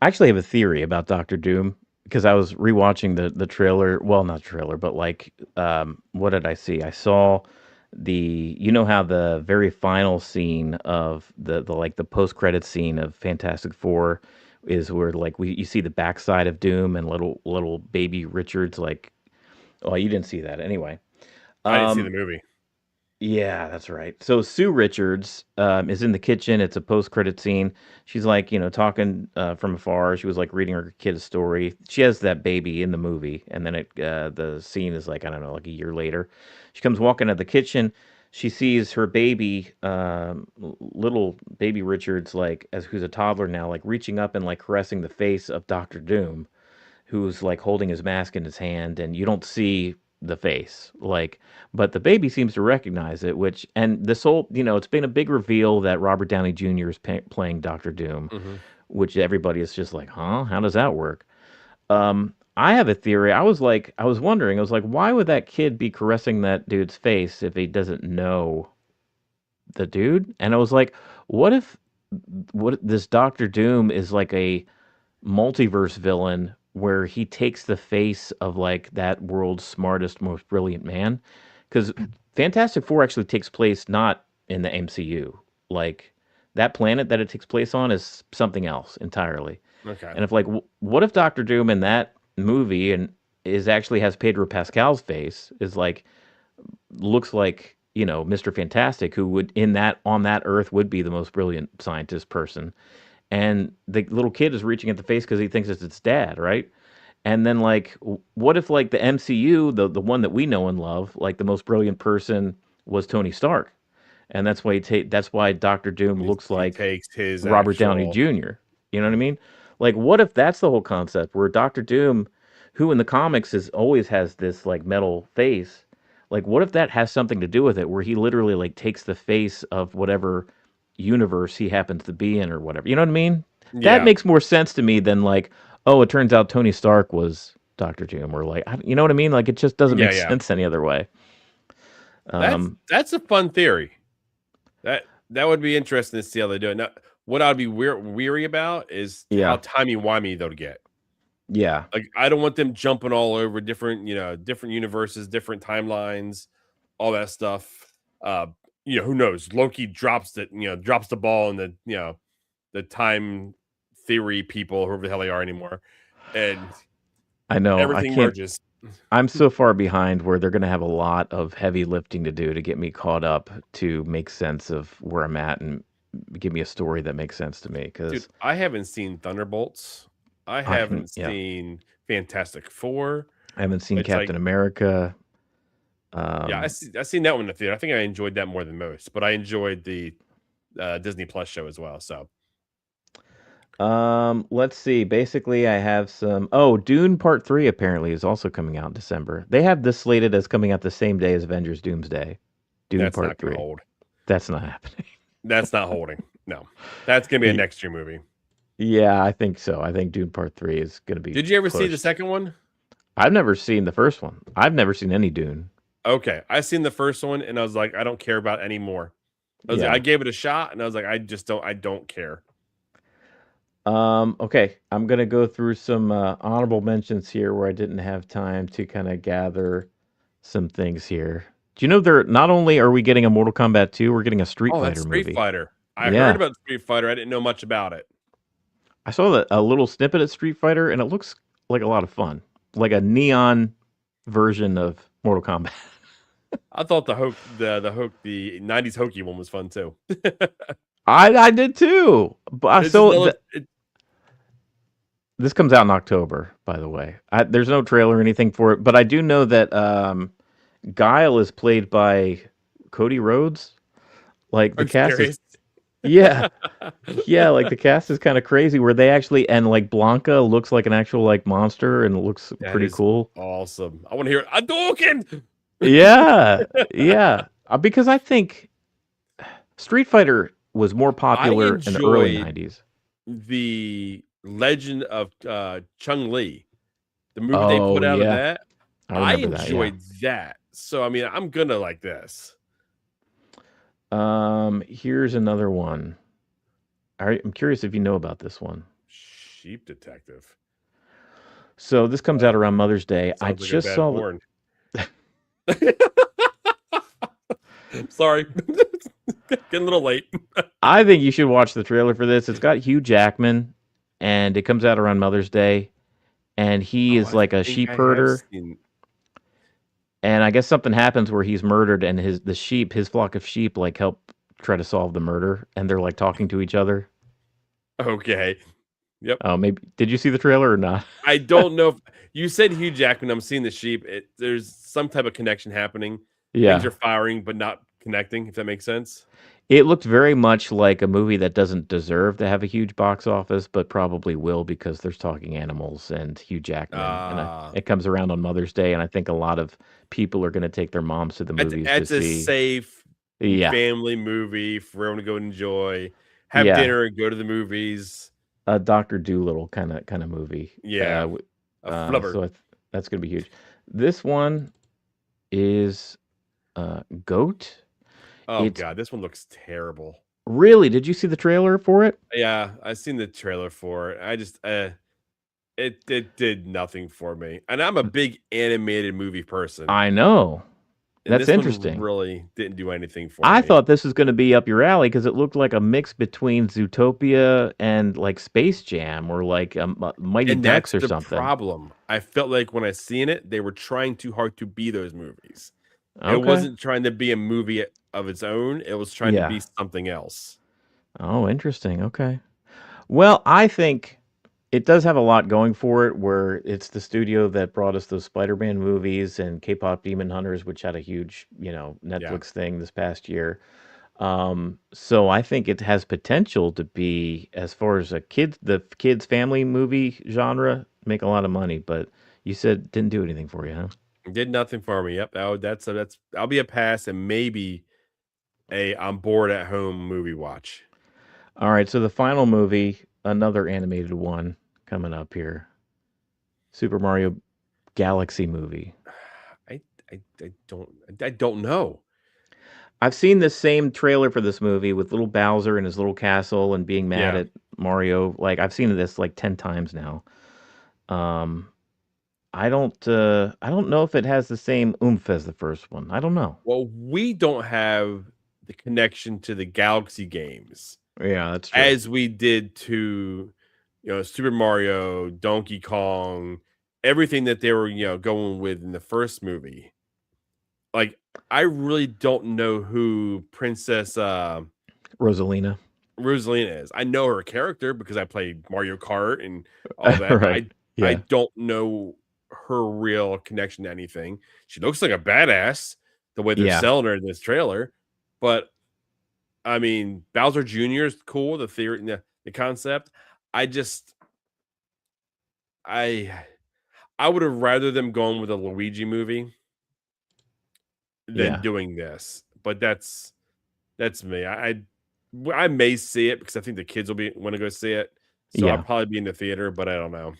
I actually have a theory about Doctor Doom because I was rewatching the trailer. Well, not trailer, but like, what did I see? I saw you know how the very final scene of the like the post credit scene of Fantastic Four is where like you see the backside of Doom and little baby Richards like. Oh, you didn't see that anyway. I didn't see the Um, movie. Yeah, that's right. So Sue Richards is in the kitchen. It's a post-credit scene. She's like, talking from afar. She was like reading her kid a story. She has that baby in the movie, and then the scene is like I don't know, like a year later. She comes walking out the kitchen. She sees her baby, little baby Richards, like as who's a toddler now, like reaching up and like caressing the face of Doctor Doom, who's like holding his mask in his hand, and you don't see the face, like, but the baby seems to recognize it. Which and this whole, it's been a big reveal that Robert Downey Jr. is playing Doctor Doom, Hmm. which everybody is just like, huh? How does that work? I have a theory. I was wondering, I was like, why would that kid be caressing that dude's face if he doesn't know the dude? And I was like, what if what this Doctor Doom is like a multiverse villain where he takes the face of like that world's smartest, most brilliant man. Because Fantastic Four actually takes place not in the MCU. Like that planet that it takes place on is something else entirely. Okay. And if like, what if Doctor Doom in that movie and is actually has Pedro Pascal's face is like looks like Mr. Fantastic, who would in that on that Earth would be the most brilliant scientist person, and the little kid is reaching at the face because he thinks it's its dad, right? And then like, what if like the MCU, the one that we know and love, like the most brilliant person was Tony Stark, and that's why Doctor Doom looks He like takes his Robert Downey actual. Jr. You know what I mean? Like, what if that's the whole concept where Doctor Doom, who in the comics is always has this like metal face, like what if that has something to do with it, where he literally like takes the face of whatever universe he happens to be in or whatever. You know what I mean? That Yeah. makes more sense to me than like, oh, it turns out Tony Stark was Doctor Doom, or like, you know what I mean? Like, it just doesn't Yeah. make Yeah. sense any other way. Um, That's a fun theory. That would be interesting to see how they do it. Now, what I'd be weary about is how yeah, timey wimey they'll get. yeah, Like, I don't want them jumping all over different universes, different timelines, all that stuff. Uh, who knows? Loki drops the ball, and the time theory people, whoever the hell they are anymore, and I know. I everything can't. merges. I'm so far behind where they're going to have a lot of heavy lifting to do to get me caught up to make sense of where I'm at and give me a story that makes sense to me. Dude, Because I haven't seen Thunderbolts. I haven't yeah, seen Fantastic Four. I haven't seen It's like, Captain America. yeah, Um, I seen that one in the theater. I think I enjoyed that more than most, but I enjoyed the Disney Plus show as well. So let's see. Basically, I have some. Oh, Dune Part 3 apparently is also coming out in December. They have this slated as coming out the same day as Avengers Doomsday. Dune that's Part not going to 3. hold. That's not happening. That's not holding. No, that's going to be a Y- next year movie. Yeah, I think so. I think Dune Part 3 is going to be Did you ever see the pushed. second one? I've never seen the first one. I've never seen any Dune. Okay, I seen the first one, and I was like, I don't care about any more. I Yeah. gave it a shot, and I was like, I don't care. Okay, I'm gonna go through some honorable mentions here where I didn't have time to kind of gather some things here. Do you know there not only are we getting a Mortal Kombat 2, we're getting a Street Oh, that's Fighter Street movie. Fighter. I heard Yeah. about Street Fighter. I didn't know much about it. I saw a little snippet of Street Fighter and it looks like a lot of fun. Like a neon version of Mortal Kombat. I thought the 90s hokey one was fun too. I did too. But It's just so another it, this comes out in October, by the way. There's no trailer or anything for it, but I do know that Guile is played by Cody Rhodes. Like Are the you cast is serious? yeah. Yeah, like the cast is kind of crazy where they actually and like Blanca looks like an actual like monster and looks That pretty is cool. awesome. I want to hear it. Hadouken! Yeah. Yeah. Because I think Street Fighter was more I popular in the early enjoyed 90s. the Legend of Chung Li, the movie they Oh, put out of yeah. that. I I remember that, yeah. enjoyed that. So I mean, I'm gonna like this. Here's another one. All right, I'm curious if you know about this one. Sheep Detective. So this comes out around Mother's Day. I Sounds like a just bad saw the porn. Sorry. Getting a little late. I think you should watch the trailer for this. It's got Hugh Jackman and it comes out around Mother's Day and he Oh, is I like a think sheep I have herder seen. and I guess something happens where he's murdered and his flock of sheep like help try to solve the murder and they're like talking to each other. Okay. Yep. Oh, maybe did you see the trailer or not? I don't know if you said Hugh Jackman. I'm seeing the sheep. There's some type of connection happening. Things Yeah. are firing, but not connecting, if that makes sense. It looked very much like a movie that doesn't deserve to have a huge box office, but probably will because there's talking animals and Hugh Jackman, and Uh, it comes around on Mother's Day, and I think a lot of people are going to take their moms to the it's, movies to it's a see. safe Yeah, family movie for everyone to go and enjoy, have yeah, dinner, and go to the movies. a Doctor Doolittle kind of movie. Yeah, a flubber. That's going to be huge. This one is Goat. Oh It's god, this one looks terrible. really. Did you see the trailer for it? Yeah, I seen the trailer for it. I just it did nothing for me. And I'm a big animated movie person. I know. And That's this one interesting. really didn't do anything for I me. thought this was going to be up your alley because it looked like a mix between Zootopia and like Space Jam or like Mighty And Ducks that's or the something. problem. I felt like when I seen it, they were trying too hard to be those movies. It Okay. wasn't trying to be a movie of its own. It was trying to Yeah. be something else. Oh, interesting. Okay. Well, I think it does have a lot going for it where it's the studio that brought us those Spider-Man movies and K-pop Demon Hunters, which had a huge, Yeah. Netflix thing this past year. So I think it has potential to be, as far as the kids family movie genre, make a lot of money. But you said it didn't do anything for you, huh? Did nothing for me. Yep. That's I'll be a pass and maybe a I'm bored at home movie watch. All right. So the final movie, another animated one coming up here, Super Mario Galaxy movie. I I don't know. I've seen the same trailer for this movie with little Bowser in his little castle and being mad Yeah. at Mario. Like I've seen this like 10 times now. Um, I don't know if it has the same oomph as the first one. I don't know. Well, we don't have the connection to the Galaxy games Yeah, that's true. as we did to, Super Mario, Donkey Kong, everything that they were, going with in the first movie. Like, I really don't know who Princess Rosalina. Rosalina is. I know her character because I played Mario Kart and all that, but Right. I Yeah. don't know her real connection to anything. She looks like a badass the way they're Yeah. selling her in this trailer, but I mean, Bowser Jr. is cool. The theory, the concept. I just, I, I would have rather them gone with a Luigi movie than Yeah. doing this. But that's me. I may see it because I think the kids will be want to go see it. So I'll Yeah. probably be in the theater, but I don't know.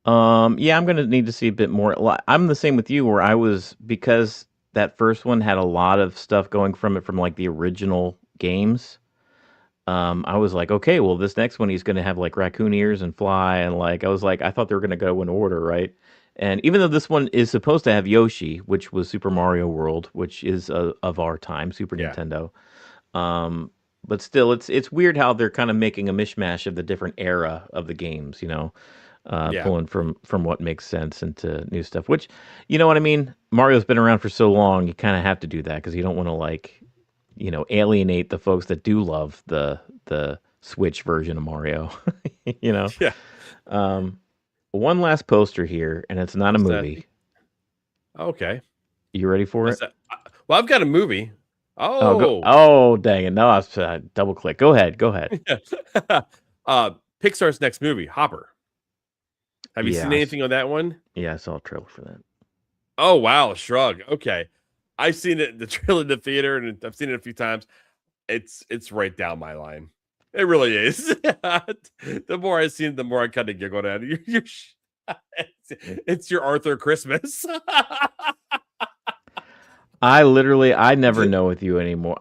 Yeah, I'm gonna need to see a bit more. I'm the same with you, where I was because that first one had a lot of stuff going from it from like the original games. I was like, okay, well, this next one he's gonna have like raccoon ears and fly, and like I was like, I thought they were gonna go in order, right? And even though this one is supposed to have Yoshi, which was Super Mario World, which is of our time, Super Yeah, Nintendo. Um, but still, it's weird how they're kind of making a mishmash of the different era of the games, yeah, pulling from what makes sense into new stuff. Which, you know what I mean? Mario's been around for so long, you kind of have to do that because you don't want to like, alienate the folks that do love the Switch version of Mario. you know. yeah. Um, one last poster here, and it's not a What's that? movie. Okay. You ready for What's it? that? Well, I've got a movie. Oh, go. Oh, Oh, dang it! No, I was double click. Go ahead. Go ahead. uh, Pixar's next movie, Hopper. Have you Yeah, seen anything on that one? yeah, I saw a trailer for that. Oh wow, shrug. Okay, I've seen it the trailer in the theater, and I've seen it a few times. It's right down my line. It really is. The more I see it, the more I kind of giggled at it. It's your Arthur Christmas. I never know with you anymore.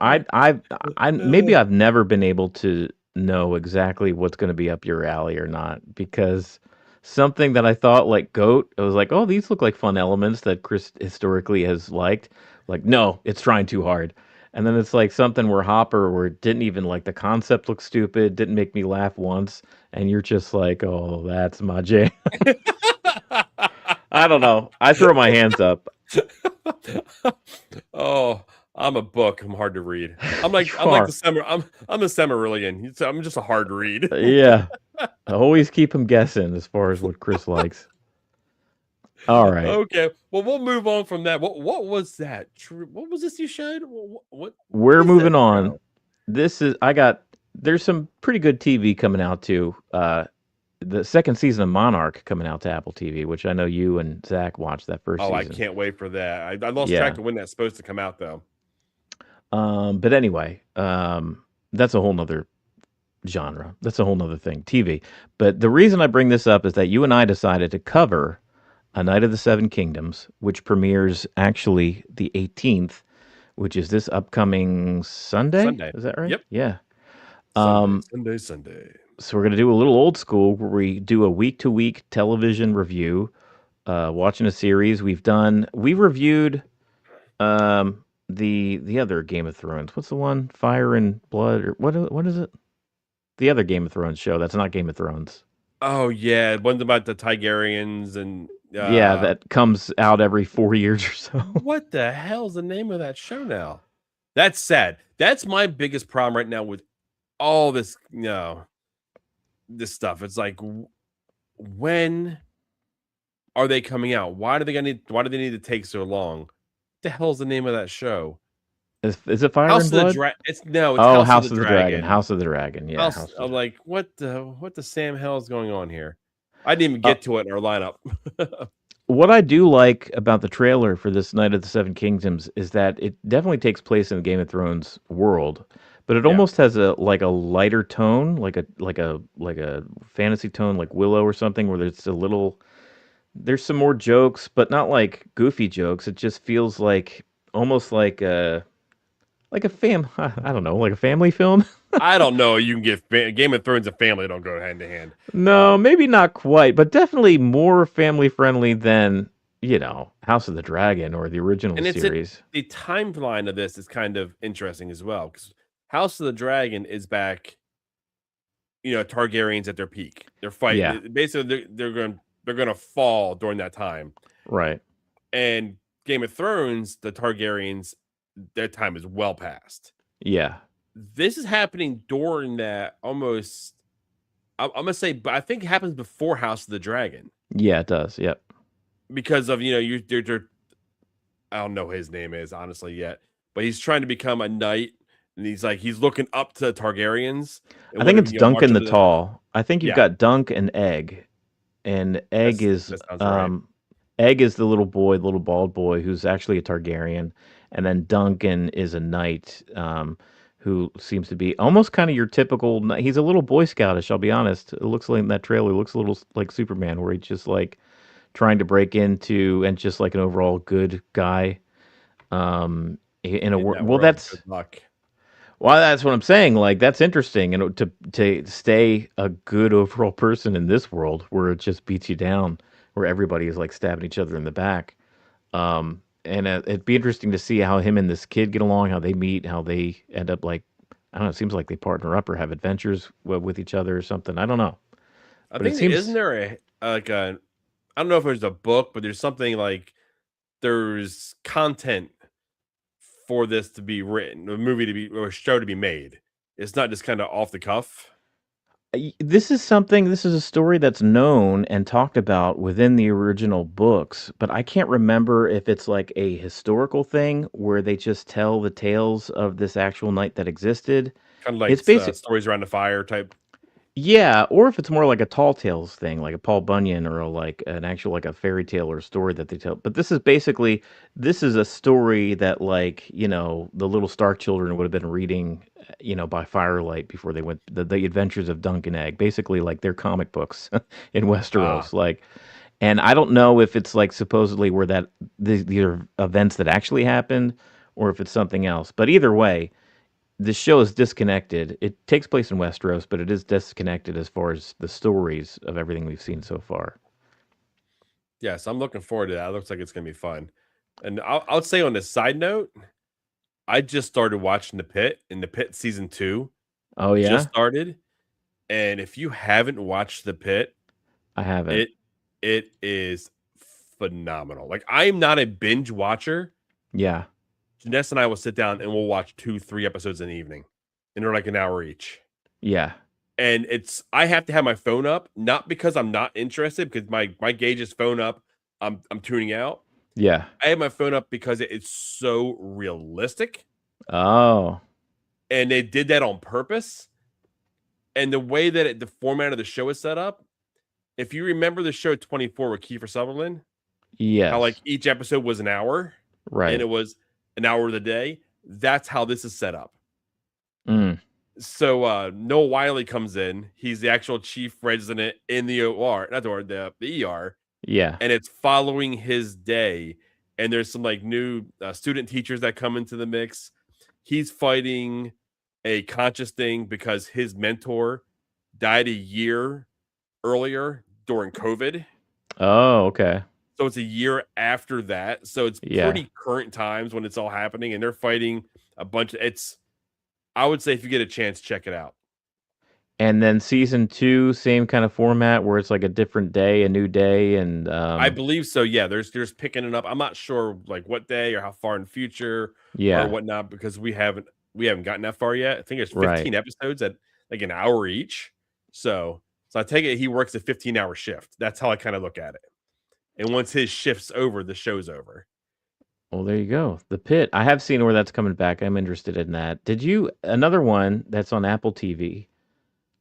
Maybe I've never been able to know exactly what's going to be up your alley or not because something that I thought like Goat, I was like, oh, these look like fun elements that Chris historically has liked. Like, no, it's trying too hard. And then it's like something where Hopper, where it didn't even like the concept look stupid, didn't make me laugh once, and you're just like, oh, that's my jam. I don't know. I throw my hands up. Oh, I'm a book. I'm hard to read. You I'm like the are. summer. I'm a Cemarillion. I'm just a hard read. Yeah. I always keep him guessing as far as what Chris likes. All right. Okay. Well, we'll move on from that. What was that? What was this you showed? What We're is that moving on. show? There's some pretty good TV coming out too. The second season of Monarch coming out to Apple TV, which I know you and Zach watched that first Oh, I season. can't wait for that. I lost track Yeah. of when that's supposed to come out though. But anyway, that's a whole nother genre. That's a whole nother thing, TV. But the reason I bring this up is that you and I decided to cover A Night of the Seven Kingdoms, which premieres actually the 18th, which is this upcoming Sunday. Sunday. Is that right? Yep. Yeah. Sunday. Um, Sunday. Sunday. so we're going to do a little old school where we do a week to week television review, watching a series. We reviewed the other Game of Thrones. What's the one? Fire and Blood or what is it? The other Game of Thrones show that's not Game of Thrones. Oh yeah, one's about the Tigerians and Yeah, that comes out every 4 years or so. what the hell's the name of that show now? That's sad. That's my biggest problem right now with all this, this stuff. It's like when are they coming out? Why do they need to take so long? What the hell's the name of that show? Is it Fire and House of the Blood? Dragon. It's no, it's Oh, House of the House of the Dragon. Dragon. House of the Dragon. Yeah, House House of I'm the like, what the Sam hell is going on here? I didn't even Dragon. get to it in our lineup. What I do like about the trailer for this Night of the Seven Kingdoms is that it definitely takes place in the Game of Thrones world, but it Yeah. almost has a lighter tone, like a fantasy tone, like Willow or something, where there's some more jokes, but not like goofy jokes. It just feels like almost I don't know, like a family film. I don't know. You can get Game of Thrones and family don't go hand to hand. No, maybe not quite, but definitely more family friendly than, House of the Dragon or the original And series. the timeline of this is kind of interesting as well because House of the Dragon is back. Targaryens at their peak. They're Yeah, fighting. Basically, they're going to fall during that time. right. And Game of Thrones, the Targaryens, their time is well past. Yeah. This is happening during that almost. I'm gonna say, but I think it happens before House of the Dragon Yeah, it does. Yep. because of I don't know what his name is honestly yet, but he's trying to become a knight, and he's looking up to Targaryens and I think it's Duncan marching the to the Tall. I think you've yeah. got Dunk and Egg. And That sounds right. Egg is the little boy, the little bald boy who's actually a Targaryen, and then Duncan is a knight who seems to be almost kind of your typical. He's a little Boy Scoutish. I'll be honest. It looks like in that trailer, it looks a little like Superman, where he's just like trying to break into and just like an overall good guy. In a In world, that world, good luck. that's what I'm saying. Like that's interesting, and to stay a good overall person in this world where it just beats you down, where everybody is like stabbing each other in the back. And it'd be interesting to see how him and this kid get along, how they meet, how they end up like I don't know. It seems like they partner up or have adventures with each other or something. I don't know, I but it think isn't seems there like a I don't know if there's a book, but there's something like there's content for this to be written, a movie to be or a show to be made. It's not just kind of off the cuff. This is something, this is a story that's known and talked about within the original books, but I can't remember if it's like a historical thing where they just tell the tales of this actual knight that existed. Kind of like It's basic. stories around the fire type. Yeah, or if it's more like a tall tales thing, like a Paul Bunyan or like an actual like a fairy tale or a story that they tell. But this is basically this is a story that like, the little Stark children would have been reading, by firelight before they went the Adventures of Dunk and Egg, basically like their comic books in Ah, Westeros. Like, and I don't know if it's like supposedly where that these are events that actually happened or if it's something else. But either way, the show is disconnected. It takes place in Westeros, but it is disconnected as far as the stories of everything we've seen so far. yes, I'm looking forward to that. It looks like it's gonna be fun. And I'll say on a side note, I just started watching The Pit, and The Pit season 2 Oh just yeah, started. And if you haven't watched The Pit, I haven't. it it is phenomenal. Like, I'm not a binge watcher. Yeah, Janessa and I will sit down and we'll watch 2, 3 episodes in the evening, and they're like an hour each. yeah, And I have to have my phone up, not because I'm not interested, because my gauge is phone up, I'm tuning out. yeah. I have my phone up because it's so realistic, Oh and they did that on purpose. And the way that the format of the show is set up, if you remember the show 24 with Kiefer Sutherland, how like yes, each episode was an hour and right. it was an hour of the day, that's how this is set up. Mm, So Noah Wiley comes in. He's the actual chief resident in the OR, not the OR, the ER, yeah. and it's following his day. And there's some like new student teachers that come into the mix. He's fighting a conscious thing because his mentor died a year earlier during COVID. Oh okay. So it's a year after that. So it's Yeah. pretty current times when it's all happening, and they're fighting a bunch of it's I would say if you get a chance, check it out. And then season two, same kind of format where it's like a different day, a new day, and I believe so. Yeah, there's picking it up. I'm not sure like what day or how far in the future or yeah, whatnot because we haven't gotten that far yet. I think there's right. 15 episodes at like an hour each. So I take it he works a 15-hour shift. That's how I kind of look at it. And once his shift's over, the show's over. Well, there you go. The Pit. I have seen where that's coming back. I'm interested in that. Did you another one that's on Apple TV?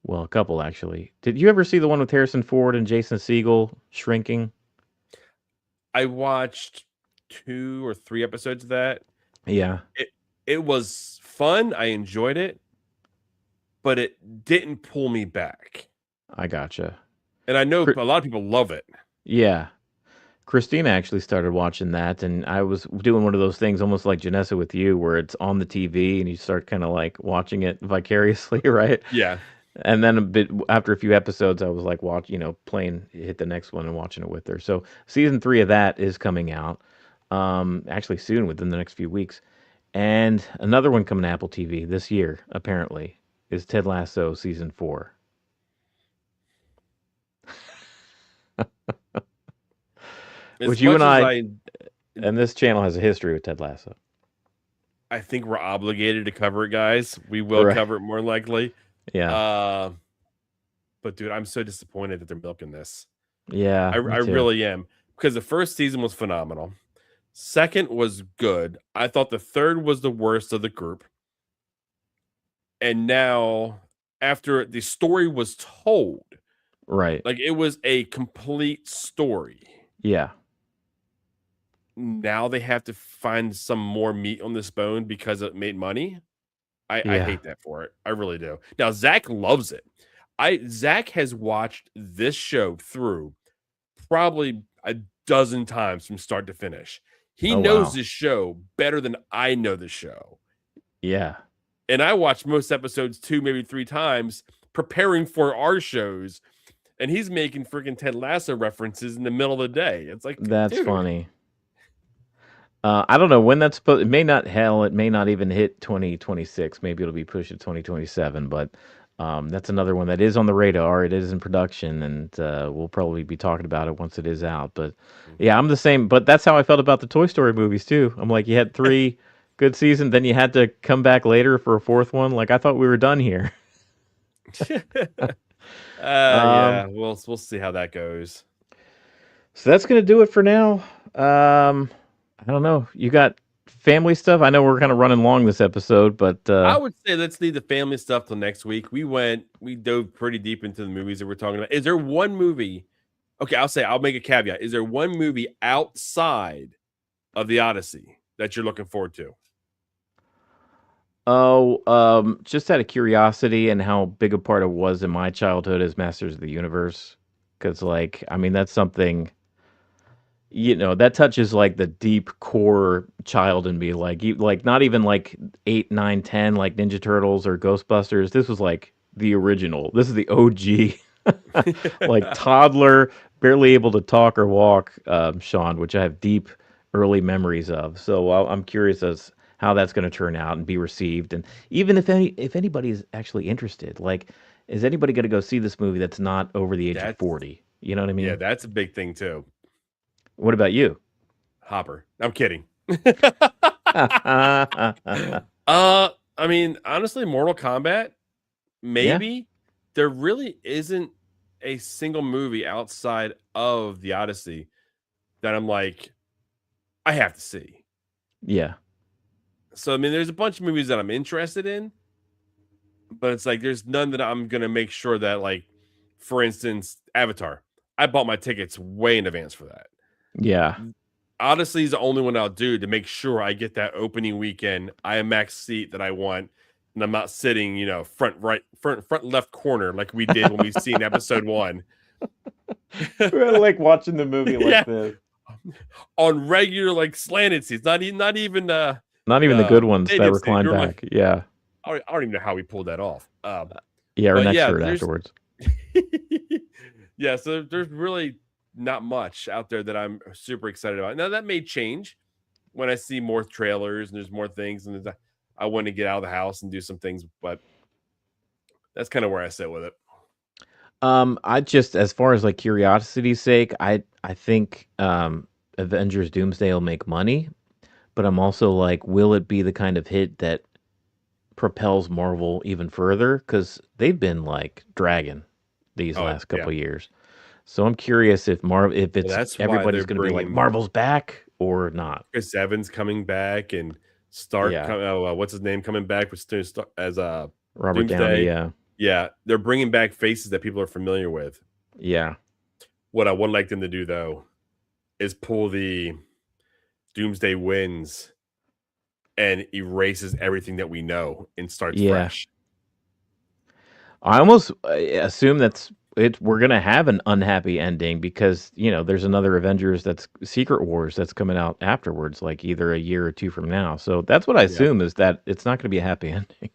Well, a couple actually. Did you ever see the one with Harrison Ford and Jason Segel shrinking? I watched 2 or 3 episodes of that. Yeah, It it was fun. I enjoyed it, but it didn't pull me back. I gotcha. And I know Cr- a lot of people love it. yeah, Christina actually started watching that, and I was doing one of those things almost like Janessa with you, where it's on the TV and you start kind of like watching it vicariously, right? Yeah. And then a bit after a few episodes, I was like, playing, hit the next one and watching it with her. So season three of that is coming out, actually soon, within the next few weeks. And another one coming to Apple TV this year, apparently, is Ted Lasso season four, As which you much and as I, I and this channel has a history with Ted Lasso. I think we're obligated to cover it, guys. We will Right. cover it more likely. Yeah. Uh, but dude, I'm so disappointed that they're milking this. Yeah, I me I too. really am because the first season was phenomenal. Second was good. I thought the third was the worst of the group. And now, after the story was told, Right. like it was a complete story. Yeah. Now they have to find some more meat on this bone because it made money. I Yeah. hate that for it. I really do. Now Zach loves it. I Zach has watched this show through probably a dozen times from start to finish. He Oh knows wow. this show better than I know the show. Yeah. And I watch most episodes 2, maybe 3 times preparing for our shows. And he's making freaking Ted Lasso references in the middle of the day. It's like, That's dude, funny. I don't know when that's supposed. It may not. Hell, it may not even hit 2026. Maybe it'll be pushed to 2027. But that's another one that is on the radar. It is in production, and we'll probably be talking about it once it is out. But yeah, I'm the same. But that's how I felt about the Toy Story movies too. I'm like, you had three good seasons, then you had to come back later for a fourth one. Like I thought we were done here. Um, Yeah, we'll see how that goes. so that's gonna do it for now. I don't know. You got family stuff? I know we're kind of running long this episode, but I would say let's leave the family stuff till next week. We dove pretty deep into the movies that we're talking about. Is there one movie? Okay, I'll make a caveat. Is there one movie outside of the Odyssey that you're looking forward to? oh, just out of curiosity and how big a part it was in my childhood as Masters of the Universe, because like, I mean, that's something. That touches like the deep core child in me. Like, like not even like 8, 9, 10, like Ninja Turtles or Ghostbusters. This was like the original. This is the OG, like toddler, barely able to talk or walk, Sean, which I have deep early memories of. So I'm curious as how that's going to turn out and be received, and even if anybody is actually interested, like, is anybody going to go see this movie that's not over the age of That's 40? You know what I yeah, mean? that's a big thing too. What about you? Hopper. I'm kidding. I mean, honestly, Mortal Kombat, Yeah, maybe there really isn't a single movie outside of the Odyssey that I'm like, I have to see. yeah, So I mean, there's a bunch of movies that I'm interested in, but it's like there's none that I'm gonna make sure that, like, for instance, Avatar. I bought my tickets way in advance for that. yeah. Odyssey is the only one I'll do to make sure I get that opening weekend IMAX seat that I want, and I'm not sitting, front right, front left corner like we did when we seen episode one. I like watching the movie like Yeah, this. on regular like slanted seats, not even Not even the good ones that stadium seats. recline You're like, back. Yeah, I don't even know how we pulled that off. yeah, or But next yeah, to it there's afterwards. yeah, so there's really not much out there that I'm super excited about. Now that may change when I see more trailers and there's more things, and I want to get out of the house and do some things, but that's kind of where I sit with it. I just, as far as like curiosity's sake, I think Avengers Doomsday will make money, but I'm also like, will it be the kind of hit that propels Marvel even further? Because they've been like dragging these Oh last yeah, couple of years. So I'm curious if well, it's that's why everybody's they're going to be like bringing Marvel's back or not. Chris Evans coming back and Stark. Yeah, What's his name coming back with as Robert Downey. Doomsday? Yeah, Yeah, they're bringing back faces that people are familiar with. yeah. What I would like them to do though is pull the Doomsday wins and erases everything that we know and starts Yeah. fresh. I almost assume that's it. We're gonna have an unhappy ending because there's another Avengers that's Secret Wars that's coming out afterwards, like either a year or two from now. So that's what I Yeah. assume is that it's not gonna be a happy ending.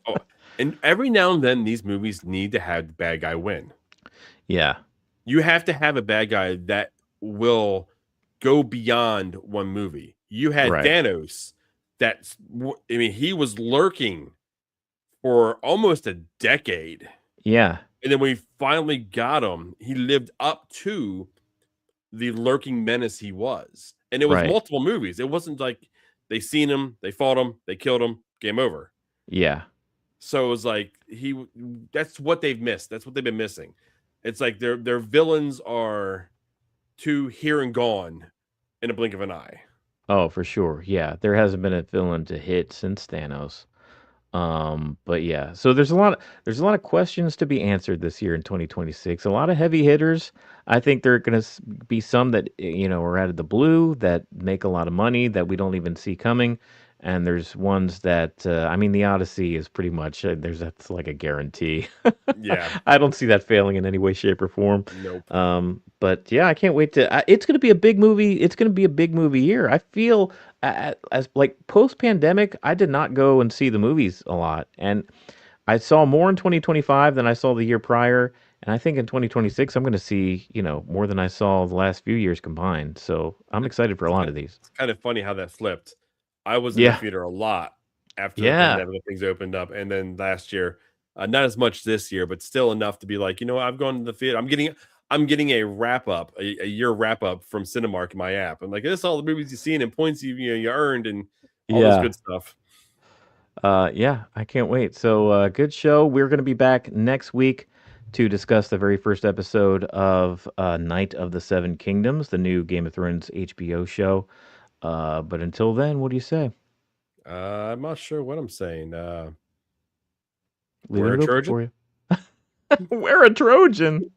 Oh, and every now and then these movies need to have the bad guy win. Yeah. You have to have a bad guy that will go beyond one movie. You had Right. Thanos. I mean, he was lurking for almost a decade. Yeah. And then when we finally got him, he lived up to the lurking menace he was. And it was Right. multiple movies. It wasn't like they seen him, they fought him, they killed him, game over. Yeah. So it was like that's what they've missed. That's what they've been missing. It's like their villains are too here and gone in a blink of an eye. Oh, for sure. Yeah. There hasn't been a villain to hit since Thanos. But yeah, so there's a lot of questions to be answered this year in 2026. A lot of heavy hitters. I think there are going to be some that are out of the blue that make a lot of money that we don't even see coming, and there's ones that I mean, the Odyssey is pretty much that's like a guarantee. Yeah. I don't see that failing in any way, shape, or form. Nope. But yeah, I can't wait to. It's going to be a big movie. It's going to be a big movie year. I feel as like post pandemic, I did not go and see the movies a lot, and I saw more in 2025 than I saw the year prior. And I think in 2026, I'm going to see more than I saw the last few years combined. So I'm excited for a lot of these. It's kind of funny how that flipped. I was in the Yeah, theater a lot after the yeah, pandemic and things opened up, and then last year, not as much this year, but still enough to be like, I've gone to the theater. I'm getting a wrap up, a year wrap up from Cinemark in my app. I'm like, this is all the movies you've seen and points you earned and all this yeah. good stuff. Yeah, I can't wait. So, good show. We're going to be back next week to discuss the very first episode of Night of the Seven Kingdoms, the new Game of Thrones HBO show. But until then, what do you say? I'm not sure what I'm saying. Leaving We're a it open Trojan. for you. We're a Trojan.